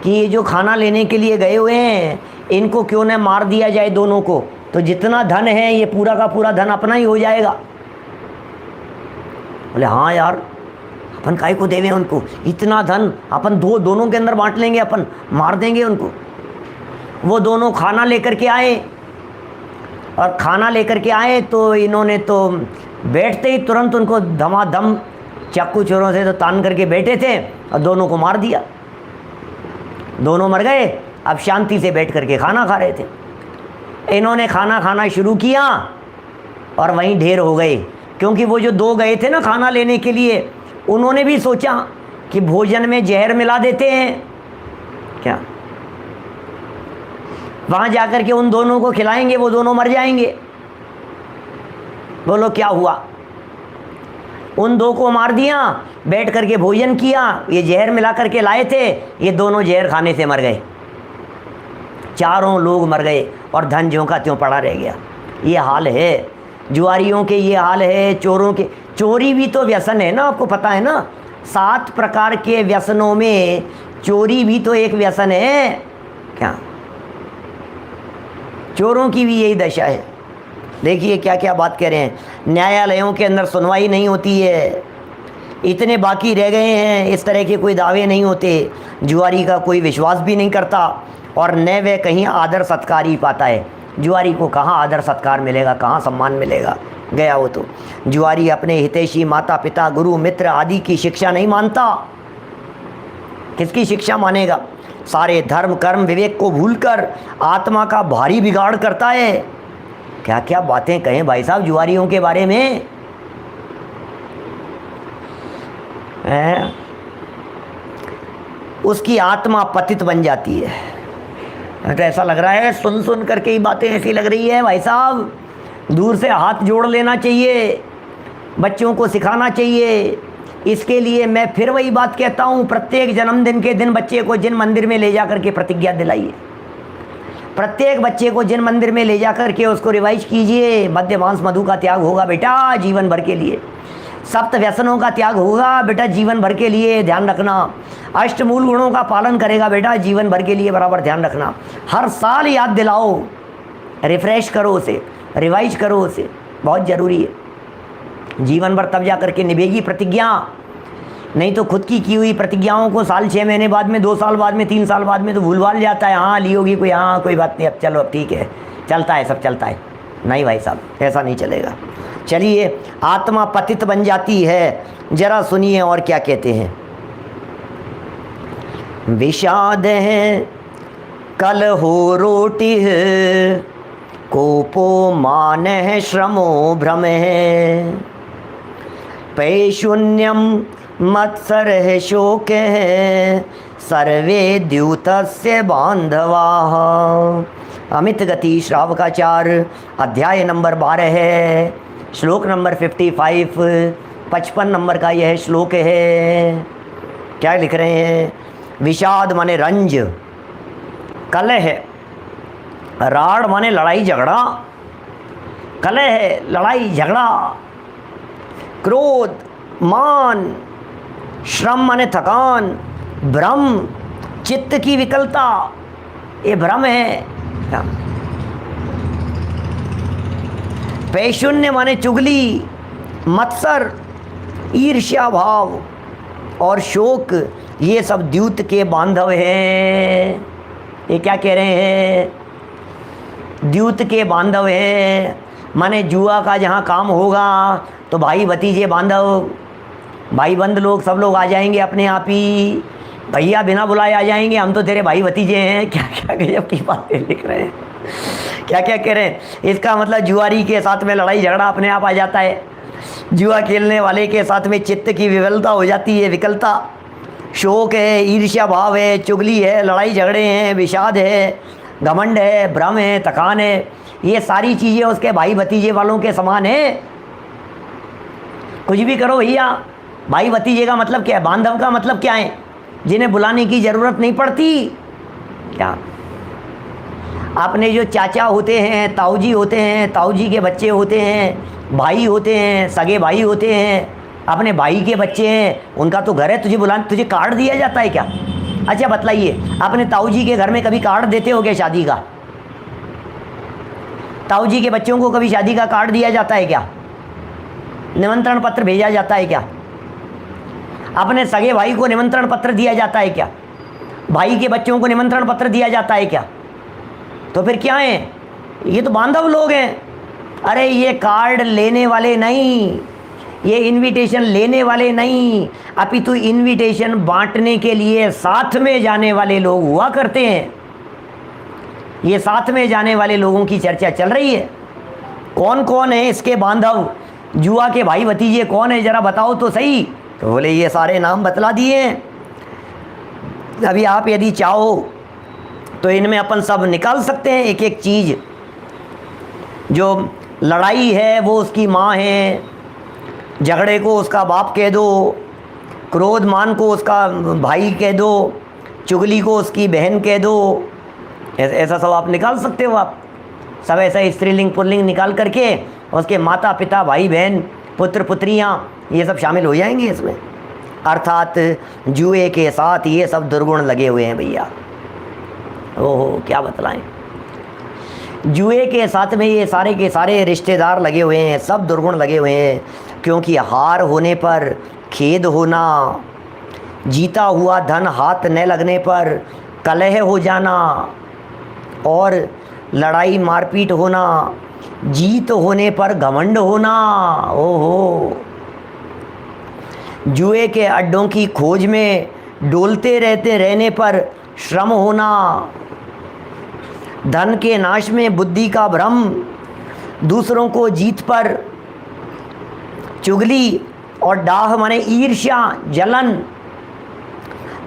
कि ये जो खाना लेने के लिए गए हुए हैं इनको क्यों न मार दिया जाए दोनों को, तो जितना धन है ये पूरा का पूरा धन अपना ही हो जाएगा। बोले हाँ यार, अपन काहे को देवे उनको, इतना धन अपन दोनों के अंदर बांट लेंगे, अपन मार देंगे उनको। वो दोनों खाना लेकर के आए और खाना लेकर के आए तो इन्होंने तो बैठते ही तुरंत उनको धमाधम चाकू चोरों से तो तान करके बैठे थे और दोनों को मार दिया। दोनों मर गए। अब शांति से बैठ करके खाना खा रहे थे। इन्होंने खाना खाना शुरू किया और वहीं ढेर हो गए, क्योंकि वो जो 2 गए थे ना खाना लेने के लिए, उन्होंने भी सोचा कि भोजन में जहर मिला देते हैं क्या, वहाँ जाकर के उन दोनों को खिलाएंगे, वो दोनों मर जाएंगे। बोलो क्या हुआ? उन 2 को मार दिया, बैठ करके भोजन किया, ये जहर मिला करके लाए थे, ये दोनों जहर खाने से मर गए। चारों लोग मर गए और धन ज्यों का त्यों पड़ा रह गया। ये हाल है जुआरियों के, ये हाल है चोरों के। चोरी भी तो व्यसन है ना, आपको पता है ना, 7 प्रकार के व्यसनों में चोरी भी तो एक व्यसन है क्या? चोरों की भी यही दशा है। देखिए क्या क्या बात कह रहे हैं। न्यायालयों के अंदर सुनवाई नहीं होती है, इतने बाकी रह गए हैं, इस तरह के कोई दावे नहीं होते। जुआरी का कोई विश्वास भी नहीं करता और न वह कहीं आदर सत्कार ही पाता है। जुआरी को कहाँ आदर सत्कार मिलेगा, कहाँ सम्मान मिलेगा? गया वो तो। जुआरी अपने हितैषी माता पिता गुरु मित्र आदि की शिक्षा नहीं मानता। किसकी शिक्षा मानेगा? सारे धर्म कर्म विवेक को भूलकर आत्मा का भारी बिगाड़ करता है। क्या क्या बातें कहें भाई साहब जुआरियों के बारे में। उसकी आत्मा पतित बन जाती है। तो ऐसा लग रहा है, सुन सुन करके ही बातें ऐसी लग रही है भाई साहब, दूर से हाथ जोड़ लेना चाहिए, बच्चों को सिखाना चाहिए इसके लिए मैं फिर वही बात कहता हूँ, प्रत्येक जन्मदिन के दिन बच्चे को जिन मंदिर में ले जा करके प्रतिज्ञा दिलाइए, प्रत्येक बच्चे को जिन मंदिर में ले जा करके उसको रिवाइज कीजिए, मद्य मांस मधु का त्याग होगा बेटा जीवन भर के लिए, सप्त व्यसनों का त्याग होगा बेटा जीवन भर के लिए, ध्यान रखना, अष्ट मूल गुणों का पालन करेगा बेटा जीवन भर के लिए, बराबर ध्यान रखना। हर साल याद दिलाओ, रिफ्रेश करो उसे, रिवाइज करो उसे, बहुत ज़रूरी है। जीवन भर तब जा करके निभेगी प्रतिज्ञा, नहीं तो खुद की हुई प्रतिज्ञाओं को साल 6 महीने बाद में, 2 साल बाद में, 3 साल बाद में तो भूल जाता है। हाँ ली होगी कोई, हाँ कोई बात नहीं, अब चलो अब ठीक है, चलता है सब चलता है। नहीं भाई साहब, ऐसा नहीं चलेगा। चलिए, आत्मा पतित बन जाती है, जरा सुनिए और क्या कहते हैं। विषाद है कल हो रोटी है, कोपो मान है श्रमो भ्रम है, पैशून्यम मत्सर है शोक है, सर्वे द्यूतस्य बांधवा। अमित गति श्रावकाचार अध्याय नंबर 12 है, श्लोक नंबर 55, 55 नंबर का यह श्लोक है। क्या लिख रहे हैं? विषाद माने रंज, कलह है, राड़ माने लड़ाई झगड़ा, कलह है लड़ाई झगड़ा, क्रोध, मान, श्रम माने थकान, भ्रम चित्त की विकलता, ये भ्रम है। पैशून्य माने चुगली, मत्सर ईर्ष्या भाव और शोक, ये सब द्यूत के बांधव हैं। ये क्या कह रहे हैं? द्यूत के बांधव हैं, माने जुआ का जहाँ काम होगा तो भाई भतीजे बांधव, भाई बंद लोग सब लोग आ जाएंगे अपने आप ही, भैया बिना बुलाए आ जाएंगे, हम तो तेरे भाई भतीजे हैं। क्या क्या गजब की बातें लिख रहे हैं, क्या क्या कह रहे हैं। इसका मतलब जुआरी के साथ में लड़ाई झगड़ा अपने आप आ जाता है, जुआ खेलने वाले के साथ में चित्त की विवलता हो जाती है, विकलता, शोक है, ईर्ष्या भाव है, चुगली है, लड़ाई झगड़े हैं, विषाद है, घमंड है, भ्रम है, थकान है, ये सारी चीज़ें उसके भाई भतीजे वालों के समान है। कुछ भी करो भैया, भाई भतीजे का मतलब क्या है? बांधव का मतलब क्या है? जिन्हें बुलाने की ज़रूरत नहीं पड़ती। क्या आपने जो चाचा होते हैं, ताऊजी होते हैं, ताऊजी के बच्चे होते हैं, भाई होते हैं, सगे भाई होते हैं, अपने भाई के बच्चे हैं, उनका तो घर है, तुझे बुलाने, तुझे कार्ड दिया जाता है क्या? अच्छा बतलाइए, अपने ताऊजी के घर में कभी कार्ड देते हो क्या शादी का? ताऊजी के बच्चों को कभी शादी का कार्ड दिया जाता है क्या? निमंत्रण पत्र भेजा जाता है क्या? अपने सगे भाई को निमंत्रण पत्र दिया जाता है क्या? भाई के बच्चों को निमंत्रण पत्र दिया जाता है क्या? तो फिर क्या है? ये तो बांधव लोग हैं। अरे ये कार्ड लेने वाले नहीं, ये इनविटेशन लेने वाले नहीं, अपितु इनविटेशन बांटने के लिए साथ में जाने वाले लोग हुआ करते हैं। ये साथ में जाने वाले लोगों की चर्चा चल रही है। कौन कौन है इसके बांधव? जुआ के भाई भतीजे कौन है, जरा बताओ तो सही। तो बोले ये सारे नाम बतला दिए हैं। अभी आप यदि चाहो तो इनमें अपन सब निकाल सकते हैं एक एक चीज़। जो लड़ाई है वो उसकी माँ है, झगड़े को उसका बाप कह दो, क्रोध मान को उसका भाई कह दो, चुगली को उसकी बहन कह दो, ऐसा सब आप निकाल सकते हो। आप सब ऐसा स्त्रीलिंग पुल्लिंग निकाल करके उसके माता पिता भाई बहन पुत्र पुत्रियाँ ये सब शामिल हो जाएंगे इसमें। अर्थात जुए के साथ ये सब दुर्गुण लगे हुए हैं भैया। ओहो क्या बतलाएं, जुए के साथ में ये सारे के सारे रिश्तेदार लगे हुए हैं, सब दुर्गुण लगे हुए हैं। क्योंकि हार होने पर खेद होना, जीता हुआ धन हाथ न लगने पर कलह हो जाना और लड़ाई मारपीट होना, जीत होने पर घमंड होना। ओहो, जुए के अड्डों की खोज में डोलते रहने पर श्रम होना, धन के नाश में बुद्धि का भ्रम, दूसरों को जीत पर चुगली और डाह माने ईर्ष्या जलन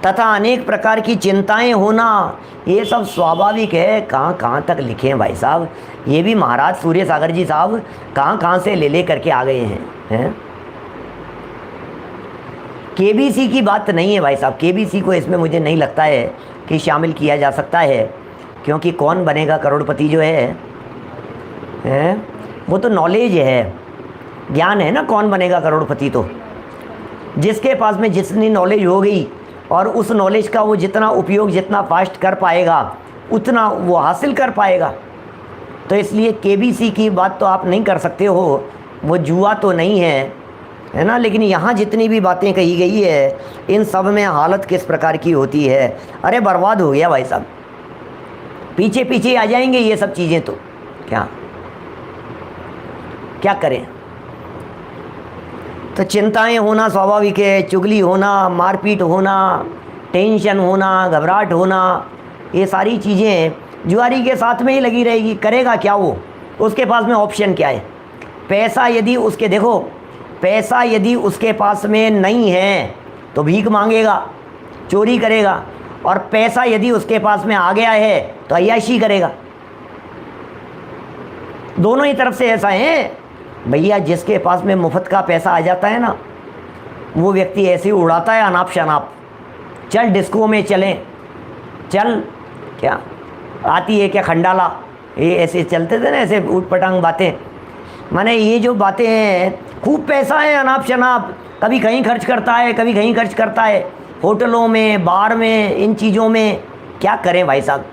तथा अनेक प्रकार की चिंताएं होना, ये सब स्वाभाविक है। कहाँ तक लिखे हैं भाई साहब, ये भी महाराज सूर्य सागर जी साहब कहाँ से ले करके आ गए हैं। केबीसी की बात नहीं है भाई साहब, केबीसी को इसमें मुझे नहीं लगता है कि शामिल किया जा सकता है, क्योंकि कौन बनेगा करोड़पति जो है वो तो नॉलेज है, ज्ञान है ना। कौन बनेगा करोड़पति तो जिसके पास में जितनी नॉलेज हो गई और उस नॉलेज का वो जितना उपयोग जितना फास्ट कर पाएगा उतना वो हासिल कर पाएगा। तो इसलिए केबीसी की बात तो आप नहीं कर सकते हो, वो जुआ तो नहीं है ना। लेकिन यहाँ जितनी भी बातें कही गई है इन सब में हालत किस प्रकार की होती है। अरे बर्बाद हो गया भाई साहब, पीछे पीछे आ जाएंगे ये सब चीज़ें, तो क्या करें। तो चिंताएं होना स्वाभाविक है, चुगली होना, मारपीट होना, टेंशन होना, घबराहट होना, ये सारी चीज़ें जुआरी के साथ में ही लगी रहेगी। करेगा क्या वो, उसके पास में ऑप्शन क्या है। पैसा यदि उसके, देखो पैसा यदि उसके पास में नहीं है तो भीख मांगेगा, चोरी करेगा, और पैसा यदि उसके पास में आ गया है तो अय्याशी करेगा। दोनों ही तरफ से ऐसा है भैया। जिसके पास में मुफ्त का पैसा आ जाता है ना, वो व्यक्ति ऐसे ही उड़ाता है अनाप शनाप। चल डिस्को में चलें, चल, क्या आती है क्या खंडाला, ये ऐसे चलते थे ना, ऐसे ऊट पटांग बातें। माने ये जो बातें हैं, खूब पैसा है अनाप शनाप, कभी कहीं खर्च करता है, कभी कहीं खर्च करता है, होटलों में, बार में, इन चीज़ों में। क्या करें भाई साहब,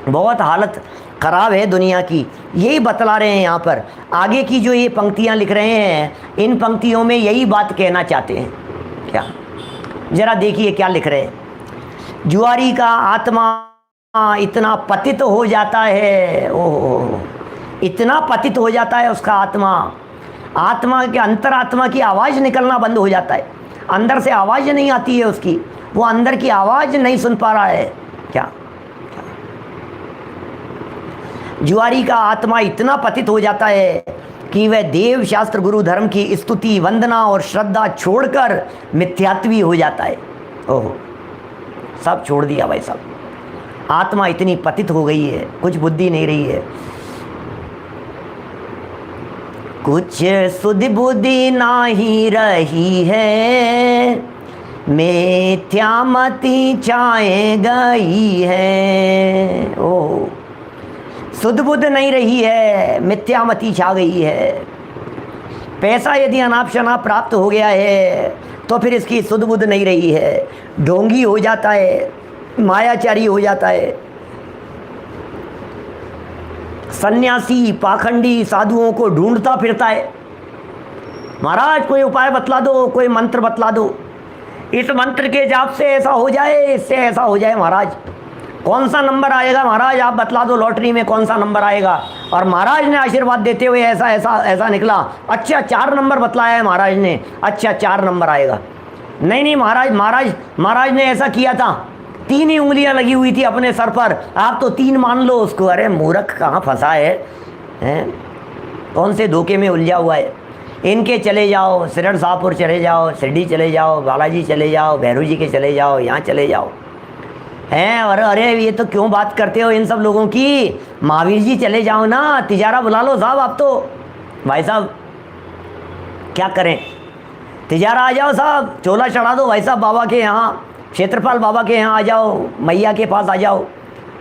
बहुत हालत ख़राब है दुनिया की। यही बतला रहे हैं यहाँ पर। आगे की जो ये पंक्तियाँ लिख रहे हैं, इन पंक्तियों में यही बात कहना चाहते हैं। क्या, ज़रा देखिए क्या लिख रहे हैं। जुआरी का आत्मा इतना पतित हो जाता है, ओह, इतना पतित हो जाता है उसका आत्मा, आत्मा के अंतरात्मा की आवाज़ निकलना बंद हो जाता है। अंदर से आवाज़ नहीं आती है उसकी, वो अंदर की आवाज़ नहीं सुन पा रहा है। क्या, जुआरी का आत्मा इतना पतित हो जाता है कि वह देव शास्त्र गुरु धर्म की स्तुति वंदना और श्रद्धा छोड़कर मिथ्यात्वी हो जाता है। ओह, सब छोड़ दिया भाई साहब। आत्मा इतनी पतित हो गई है, कुछ बुद्धि नहीं रही है, कुछ सुध बुद्धि नहीं रही है, मिथ्यामति छाए गई है। ओह, सुध बुद्ध नहीं रही है, मिथ्यामति छा गई है। पैसा यदि अनाप शनाप प्राप्त हो गया है तो फिर इसकी सुध बुद्ध नहीं रही है, ढोंगी हो जाता है, मायाचारी हो जाता है, सन्यासी पाखंडी साधुओं को ढूंढता फिरता है। महाराज कोई उपाय बतला दो, कोई मंत्र बतला दो, इस मंत्र के जाप से ऐसा हो जाए, इससे ऐसा हो जाए। महाराज कौन सा नंबर आएगा महाराज, आप बतला दो, लॉटरी में कौन सा नंबर आएगा। और महाराज ने आशीर्वाद देते हुए ऐसा ऐसा ऐसा निकला, अच्छा 4 नंबर बतलाया है महाराज ने, अच्छा 4 नंबर आएगा। नहीं महाराज ने ऐसा किया था, 3 ही उंगलियां लगी हुई थी अपने सर पर, आप तो 3 मान लो उसको। अरे मूर्ख कहाँ फंसा है? कौन से धोखे में उलझा हुआ है। इनके चले जाओ, सिरड़ शाहपुर चले जाओ, शिरडी चले जाओ, बालाजी चले जाओ, भैरू जी के चले जाओ, यहाँ चले जाओ हैं। और अरे ये तो क्यों बात करते हो इन सब लोगों की, महावीर जी चले जाओ ना, तिजारा बुला लो साहब। आप तो भाई साहब क्या करें, तिजारा आ जाओ साहब, चोला चढ़ा दो भाई साहब बाबा के यहाँ, क्षेत्रपाल बाबा के यहाँ आ जाओ, मैया के पास आ जाओ,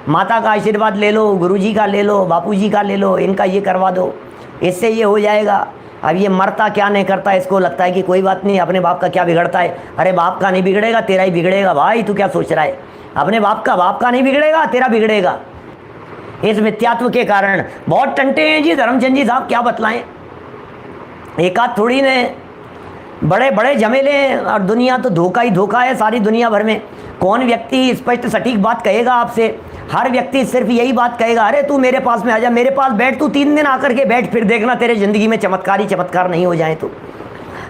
माता का आशीर्वाद ले लो, गुरुजी का ले लो, बापूजी का ले लो, इनका ये करवा दो, इससे ये हो जाएगा। अब ये मरता क्या नहीं करता, इसको लगता है कि कोई बात नहीं, अपने बाप का क्या बिगड़ता है। अरे बाप का नहीं बिगड़ेगा, तेरा ही बिगड़ेगा भाई, तू क्या सोच रहा है। अपने बाप का नहीं बिगड़ेगा, तेरा बिगड़ेगा। इस मिथ्यात्व के कारण बहुत टंटे हैं जी धर्मचंद जी साहब, क्या बतलाएं। एक आध थोड़ी ने, बड़े बड़े झमेले हैं। और दुनिया तो धोखा ही धोखा है सारी दुनिया भर में। कौन व्यक्ति स्पष्ट सटीक बात कहेगा आपसे? हर व्यक्ति सिर्फ यही बात कहेगा, अरे तू मेरे पास में आ जा, मेरे पास बैठ, तू 3 दिन आकर के बैठ, फिर देखना तेरे ज़िंदगी में चमत्कार ही चमत्कार नहीं हो जाए। तो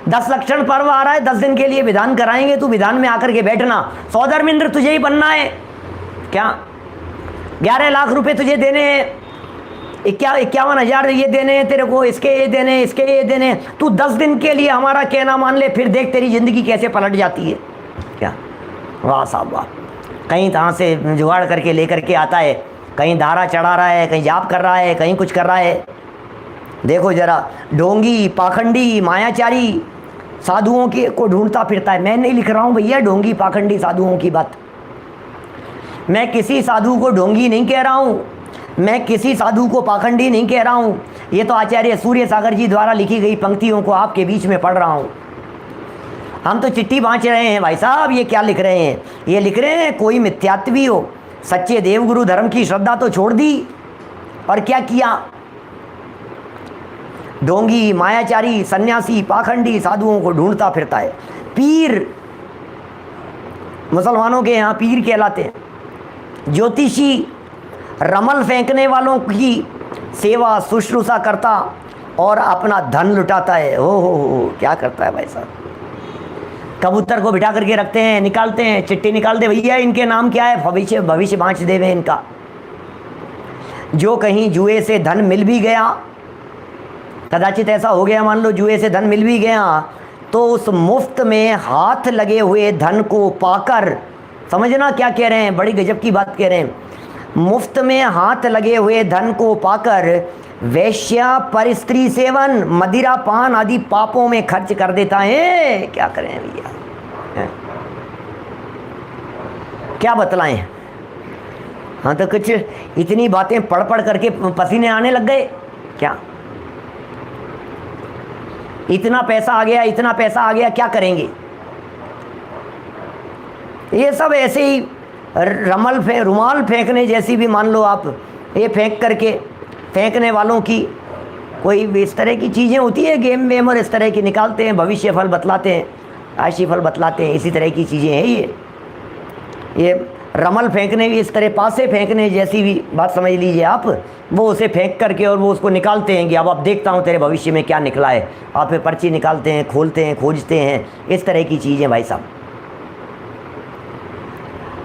10 लक्षण पर्व आ रहा है, 10 दिन के लिए विधान कराएंगे, तू विधान में आकर के बैठना, सौधर्मेंद्र तुझे ही बनना है। क्या 11 लाख रुपए तुझे देने हैं, 51,000 ये देने हैं तेरे को, इसके ये देने, इसके ये देने, तू 10 दिन के लिए हमारा कहना मान ले, फिर देख तेरी ज़िंदगी कैसे पलट जाती है। क्या, वाह साहब वाह। कहीं तरह से जुगाड़ करके लेकर के आता है, कहीं धारा चढ़ा रहा है, कहीं जाप कर रहा है, कहीं कुछ कर रहा है। देखो जरा, ढोंगी पाखंडी मायाचारी साधुओं के को ढूंढता फिरता है। मैं नहीं लिख रहा हूँ भैया ढोंगी पाखंडी साधुओं की बात, मैं किसी साधु को ढोंगी नहीं कह रहा हूँ, मैं किसी साधु को पाखंडी नहीं कह रहा हूँ। ये तो आचार्य सूर्य सागर जी द्वारा लिखी गई पंक्तियों को आपके बीच में पढ़ रहा हूँ। हम तो चिट्ठी बाँच रहे हैं भाई साहब, ये क्या लिख रहे हैं? ये लिख रहे हैं कोई मिथ्यात्वी हो, सच्चे देवगुरु धर्म की श्रद्धा तो छोड़ दी और क्या किया? ढोंगी, मायाचारी, सन्यासी, पाखंडी साधुओं को ढूंढता फिरता है। पीर, मुसलमानों के यहाँ पीर कहलाते हैं। ज्योतिषी, रमल फेंकने वालों की सेवा शुश्रूषा करता और अपना धन लुटाता है। हो क्या करता है भाई साहब? कबूतर को बिठा करके रखते हैं, निकालते हैं, चिट्ठी निकाल दे भैया इनके नाम क्या है, भविष्य बाँच देवे इनका। जो कहीं जुए से धन मिल भी गया, कदाचित ऐसा हो गया, मान लो जुए से धन मिल भी गया, तो उस मुफ्त में हाथ लगे हुए धन को पाकर, समझना क्या कह रहे हैं, बड़ी गजब की बात कह रहे हैं, मुफ्त में हाथ लगे हुए धन को पाकर वैश्या पर स्त्री सेवन, मदिरा पान आदि पापों में खर्च कर देता है। क्या करें भैया, क्या बतलाएं? हाँ तो कुछ इतनी बातें पढ़ पढ़ करके पसीने आने लग गए क्या? इतना पैसा आ गया, इतना पैसा आ गया, क्या करेंगे? ये सब ऐसे ही रुमाल फेंकने जैसी भी मान लो आप, ये फेंक करके फेंकने वालों की कोई इस तरह की चीज़ें होती है, गेम वेम और इस तरह की निकालते हैं, भविष्य फल बतलाते हैं, राशि फल बतलाते हैं, इसी तरह की चीज़ें हैं ये रमल फेंकने भी इस तरह, पासे फेंकने जैसी भी बात समझ लीजिए आप। वो उसे फेंक करके और वो उसको निकालते हैं कि अब देखता हूँ तेरे भविष्य में क्या निकला है, आप फिर पर्ची निकालते हैं, खोलते हैं, खोजते हैं, इस तरह की चीज़ें भाई साहब।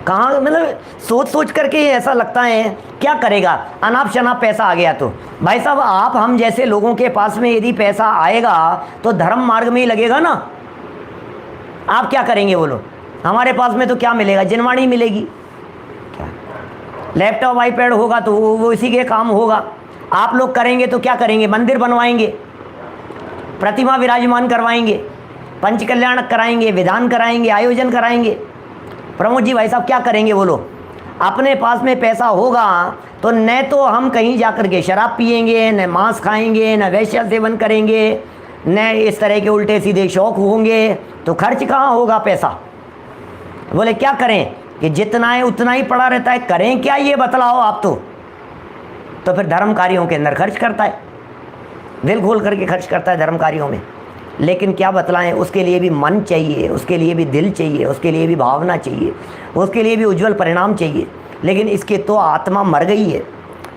कहाँ मतलब सोच सोच करके ऐसा लगता है क्या करेगा, अनाप शनाप पैसा आ गया तो भाई साहब आप हम जैसे लोगों के पास में यदि पैसा आएगा तो धर्म मार्ग में ही लगेगा ना। आप क्या करेंगे बोलो? हमारे पास में तो क्या मिलेगा, जिनवाणी मिलेगी, क्या लैपटॉप आईपैड होगा तो वो इसी के काम होगा। आप लोग करेंगे तो क्या करेंगे, मंदिर बनवाएंगे, प्रतिमा विराजमान करवाएंगे, पंच कल्याण कराएंगे, विधान कराएंगे, आयोजन कराएंगे। प्रमोद जी भाई साहब क्या करेंगे बोलो? अपने पास में पैसा होगा तो न तो हम कहीं जाकर के शराब पिएंगे, न मांस खाएंगे, न वैश्य सेवन करेंगे, न इस तरह के उल्टे सीधे शौक होंगे, तो खर्च कहाँ होगा पैसा? बोले क्या करें कि जितना है उतना ही पड़ा रहता है, करें क्या ये बतलाओ आप। तो फिर धर्म कार्यों के अंदर खर्च करता है, दिल खोल करके खर्च करता है धर्म कार्यों में। लेकिन क्या बतलाएं, उसके लिए भी मन चाहिए, उसके लिए भी दिल चाहिए, उसके लिए भी भावना चाहिए, उसके लिए भी उज्जवल परिणाम चाहिए। लेकिन इसके तो आत्मा मर गई है,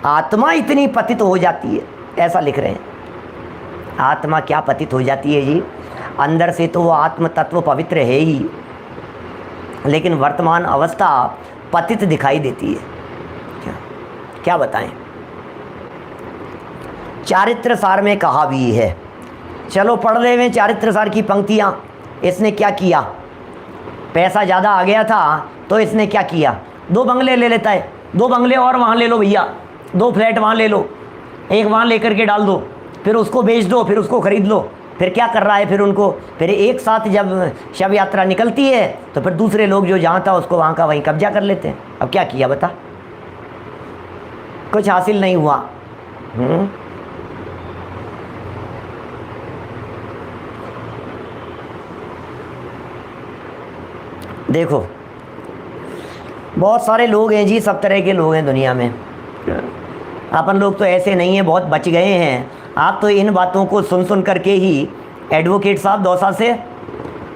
आत्मा इतनी पतित हो जाती है, ऐसा लिख रहे हैं। आत्मा क्या पतित हो जाती है जी? अंदर से तो वो आत्म तत्व पवित्र है ही, लेकिन वर्तमान अवस्था पतित दिखाई देती है। क्या बताएं? चारित्र सार में कहा भी है, चलो पढ़ रहे हैं चारित्र सार की पंक्तियाँ। इसने क्या किया, पैसा ज़्यादा आ गया था तो इसने क्या किया, 2 बंगले ले लेता है, 2 बंगले और वहाँ ले लो भैया, 2 फ्लैट वहाँ ले लो, एक वहाँ लेकर के डाल दो, फिर उसको बेच दो, फिर उसको ख़रीद लो। फिर क्या कर रहा है, फिर उनको फिर एक साथ जब शव यात्रा निकलती है तो फिर दूसरे लोग जो जहाँ था उसको वहाँ का वहीं कब्जा कर लेते हैं। अब क्या किया बता? कुछ हासिल नहीं हुआ। देखो बहुत सारे लोग हैं जी, सब तरह के लोग हैं दुनिया में। अपन लोग तो ऐसे नहीं हैं, बहुत बच गए हैं। आप तो इन बातों को सुन सुन करके ही, एडवोकेट साहब दौसा से,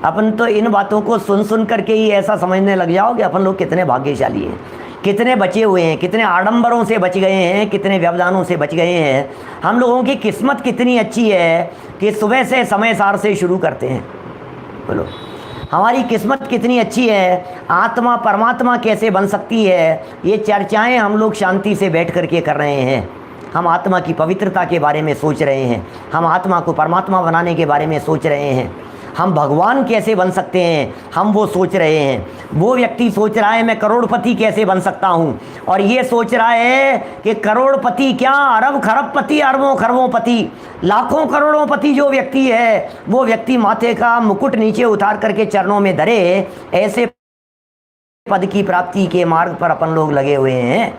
अपन तो इन बातों को सुन सुन करके ही ऐसा समझने लग जाओ कि अपन लोग कितने भाग्यशाली हैं, कितने बचे हुए हैं, कितने आडंबरों से बच गए हैं, कितने व्यवधानों से बच गए हैं। हम लोगों की किस्मत कितनी अच्छी है कि सुबह से समय सार से शुरू करते हैं। बोलो हमारी किस्मत कितनी अच्छी है, आत्मा परमात्मा कैसे बन सकती है, ये चर्चाएं हम लोग शांति से बैठ करके कर रहे हैं। हम आत्मा की पवित्रता के बारे में सोच रहे हैं, हम आत्मा को परमात्मा बनाने के बारे में सोच रहे हैं, हम भगवान कैसे बन सकते हैं, हम वो सोच रहे हैं। वो व्यक्ति सोच रहा है मैं करोड़पति कैसे बन सकता हूँ, और ये सोच रहा है कि करोड़पति क्या, अरब खरबपति, अरबों खरबोंपति, लाखों करोड़ोंपति जो व्यक्ति है, वो व्यक्ति माथे का मुकुट नीचे उतार करके चरणों में धरे। ऐसे पद की प्राप्ति के मार्ग पर अपन लोग लगे हुए हैं।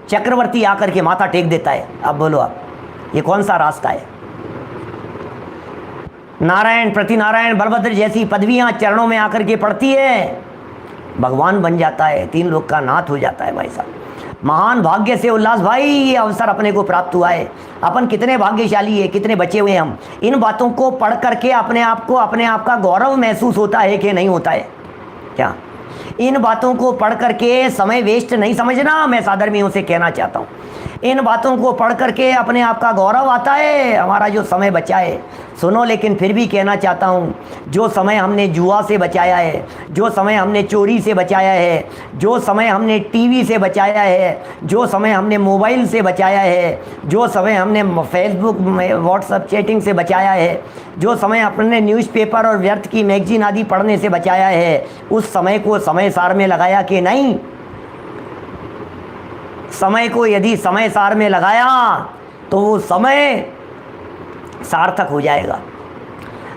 चक्रवर्ती आकर के माथा टेक देता है। अब बोलो आप, ये कौन सा रास्ता है? नारायण, प्रतिनारायण, बलभद्र जैसी पदवियां चरणों में आकर के पड़ती है, भगवान बन जाता है, तीन लोक का नाथ हो जाता है। भाई साहब, महान भाग्य से उल्लास भाई, ये अवसर अपने को प्राप्त हुआ है। अपन कितने भाग्यशाली है, कितने बचे हुए हम। इन बातों को पढ़ करके अपने आप को, अपने आप का गौरव महसूस होता है कि नहीं होता है क्या? इन बातों को पढ़ करके समय वेस्ट नहीं समझना, मैं सादरमियों से कहना चाहता हूँ। इन बातों को पढ़ करके अपने आप का गौरव आता है, हमारा जो समय बचा है। सुनो, लेकिन फिर भी कहना चाहता हूँ, जो समय हमने जुआ से बचाया है, जो समय हमने चोरी से बचाया है, जो समय हमने टीवी से बचाया है, जो समय हमने मोबाइल से बचाया है, जो समय हमने फेसबुक व्हाट्सएप चैटिंग से बचाया है, जो समय अपने न्यूज़पेपर और व्यर्थ की मैगजीन आदि पढ़ने से बचाया है, उस समय को समय सार में लगाया कि नहीं? समय को यदि समय सार में लगाया तो वो समय सार्थक हो जाएगा।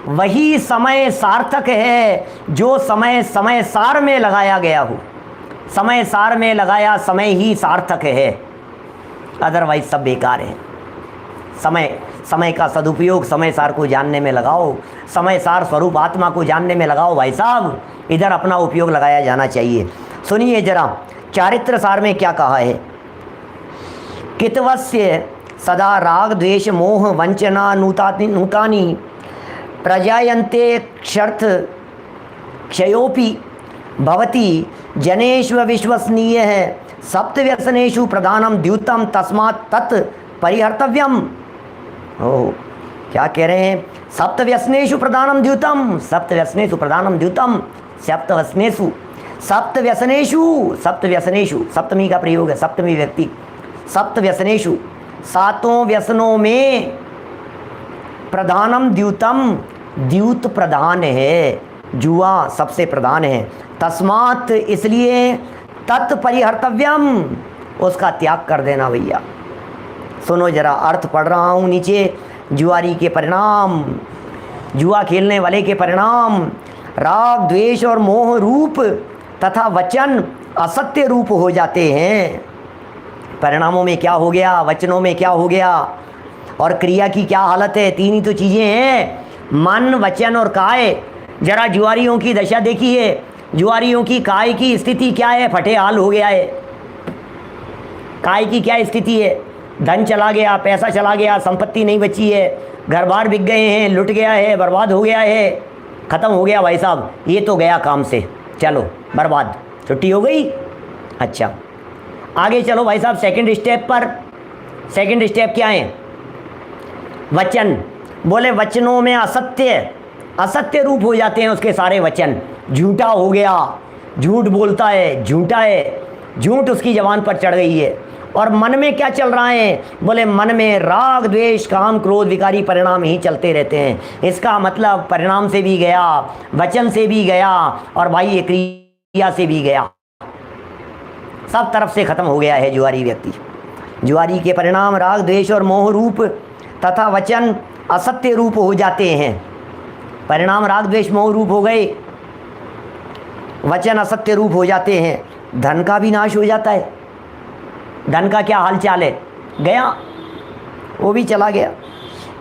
वही समय सार्थक है जो समय समय सार में लगाया गया हो। समय सार में लगाया समय ही सार्थक है, अदरवाइज सब बेकार है। समय का सदुपयोग समय सार को जानने में लगाओ, समय सार स्वरूप आत्मा को जानने में लगाओ। भाई साहब, इधर अपना उपयोग लगाया जाना चाहिए। सुनिए जरा, चारित्र सार में क्या कहा है? कितवस्य सदा राग द्वेष मोह वंचना नूतानि प्रजायन्ते क्षर्थ क्षयोपि भवति जनेषु विश्वसनीय है सप्तव्यसनेषु प्रधानम द्यूतम तस्मात् तत् परिहर्तव्यम। ओह, क्या कह रहे हैं? सप्तव्यसनेषु प्रधानम द्यूतम, सप्तव्यसनेषु प्रधानम द्यूतम, सप्तव्यसनेषु, सप्तव्यसनेषु, सप्तव्यसनेषु, सप्तमी का प्रयोग है, सप्तमी व्यक्ति। सप्तव्यसनेषु, सातों व्यसनों में प्रधानम द्यूतम, द्यूत प्रधान है, जुआ सबसे प्रधान है। तस्मात्, इसलिए, तत्परिहर्तव्यम, उसका त्याग कर देना। भैया सुनो जरा, अर्थ पढ़ रहा हूँ नीचे। जुआरी के परिणाम, जुआ खेलने वाले के परिणाम, राग द्वेष और मोह रूप तथा वचन असत्य रूप हो जाते हैं। परिणामों में क्या हो गया, वचनों में क्या हो गया, और क्रिया की क्या हालत है? तीन ही तो चीज़ें हैं, मन, वचन और काय। जरा जुआरियों की दशा देखिए, जुआरियों की काय की स्थिति क्या है? फटे हाल हो गया है। काय की क्या स्थिति है? धन चला गया, पैसा चला गया, संपत्ति नहीं बची है, घर बार बिक गए हैं, लुट गया है, बर्बाद हो गया है, ख़त्म हो गया। भाई साहब, ये तो गया काम से, चलो बर्बाद, छुट्टी हो गई। अच्छा, आगे चलो भाई साहब, सेकंड स्टेप पर। सेकंड स्टेप क्या है? वचन। बोले वचनों में असत्य, असत्य रूप हो जाते हैं उसके सारे वचन। झूठा हो गया, झूठ बोलता है, झूठा है, झूठ उसकी ज़बान पर चढ़ गई है। और मन में क्या चल रहा है? बोले मन में राग द्वेष काम क्रोध विकारी परिणाम ही चलते रहते हैं। इसका मतलब परिणाम से भी गया, वचन से भी गया, और भाई ये क्रिया से भी गया, सब तरफ से खत्म हो गया है जुआरी व्यक्ति। जुआरी के परिणाम राग द्वेष और मोह रूप तथा वचन असत्य रूप हो जाते हैं। परिणाम राग द्वेष मोह रूप हो गए, वचन असत्य रूप हो जाते हैं। धन का भी नाश हो जाता है। धन का क्या हाल चाल है? गया, वो भी चला गया।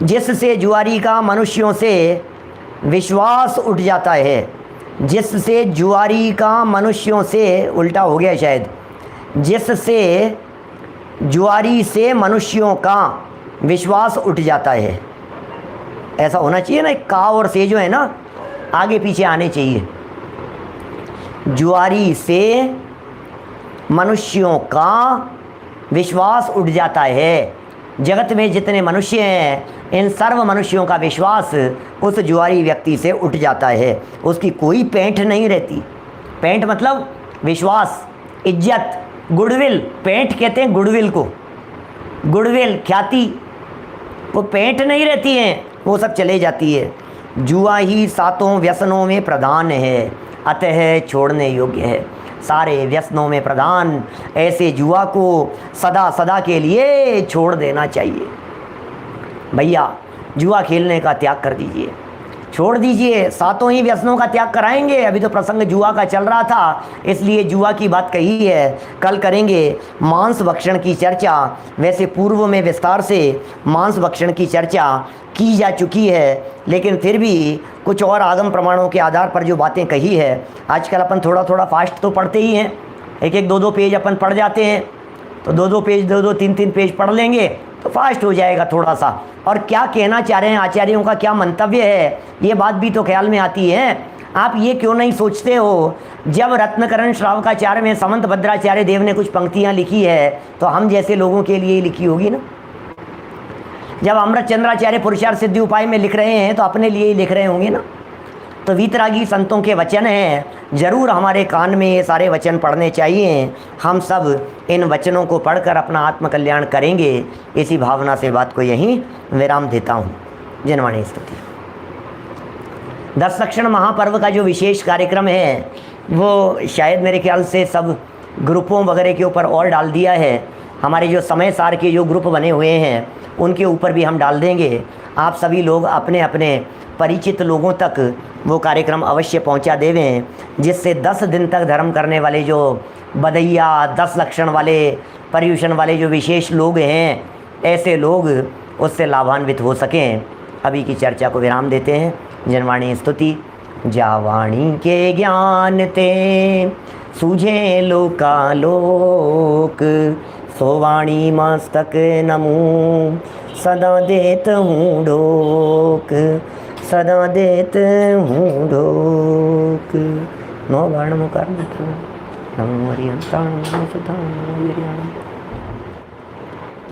जिससे जुआरी का मनुष्यों से विश्वास उठ जाता है, जिससे जुआरी का मनुष्यों से, उल्टा हो गया शायद, जिससे जुआरी से मनुष्यों का विश्वास उठ जाता है। ऐसा होना चाहिए ना, का और से जो है ना आगे पीछे आने चाहिए। जुआरी से मनुष्यों का विश्वास उठ जाता है। जगत में जितने मनुष्य हैं, इन सर्व मनुष्यों का विश्वास उस जुआरी व्यक्ति से उठ जाता है। उसकी कोई पैंठ नहीं रहती। पैंठ मतलब विश्वास, इज्जत, गुडविल। पैंठ कहते हैं गुडविल को, गुडविल, ख्याति, वो पैंठ नहीं रहती है, वो सब चले जाती है। जुआ ही सातों व्यसनों में प्रधान है, अतः छोड़ने योग्य है। सारे व्यसनों में प्रधान ऐसे जुआ को सदा सदा के लिए छोड़ देना चाहिए। भैया जुआ खेलने का त्याग कर दीजिए, छोड़ दीजिए, सातों ही व्यसनों का त्याग कराएंगे। अभी तो प्रसंग जुआ का चल रहा था, इसलिए जुआ की बात कही है। कल करेंगे मांस भक्षण की चर्चा। वैसे पूर्व में विस्तार से मांस भक्षण की चर्चा की जा चुकी है, लेकिन फिर भी कुछ और आगम प्रमाणों के आधार पर जो बातें कही है, आजकल अपन थोड़ा थोड़ा फास्ट तो पढ़ते ही हैं, एक एक दो दो पेज अपन पढ़ जाते हैं, तो दो दो पेज, दो दो तीन तीन पेज पढ़ लेंगे तो फास्ट हो जाएगा थोड़ा सा। और क्या कहना चाह रहे हैं, आचार्यों का क्या मंतव्य है, ये बात भी तो ख्याल में आती है। आप ये क्यों नहीं सोचते हो, जब रत्नकरण श्रावकाचार्य में समंत भद्राचार्य देव ने कुछ पंक्तियाँ लिखी है तो हम जैसे लोगों के लिए लिखी होगी ना। जब अमृत चंद्राचार्य पुरुषार्थ सिद्धि उपाय में लिख रहे हैं तो अपने लिए ही लिख रहे होंगे ना। तो वीतरागी संतों के वचन हैं, जरूर हमारे कान में ये सारे वचन पढ़ने चाहिए। हम सब इन वचनों को पढ़कर अपना आत्मकल्याण करेंगे। इसी भावना से बात को यहीं विराम देता हूँ। जनवाणी स्तुति। 10 लक्षण महापर्व का जो विशेष कार्यक्रम है वो शायद मेरे ख्याल से सब ग्रुपों वगैरह के ऊपर और डाल दिया है। हमारे जो समय सार के जो ग्रुप बने हुए हैं उनके ऊपर भी हम डाल देंगे। आप सभी लोग अपने अपने परिचित लोगों तक वो कार्यक्रम अवश्य पहुंचा देवें, जिससे 10 दिन तक धर्म करने वाले जो बदैया 10 लक्षण वाले पर्यूषण वाले जो विशेष लोग हैं, ऐसे लोग उससे लाभान्वित हो सकें। अभी की चर्चा को विराम देते हैं। जनवाणी स्तुति। जावाणी के ज्ञान ते सूझे लोकालोक, सोवाणी मस्तक नमू सदा देत हूँ ढोक, सदा देत हूँ ढोक। नौ वर्ण मुकर नमो हरिहंताणु सुधाणु।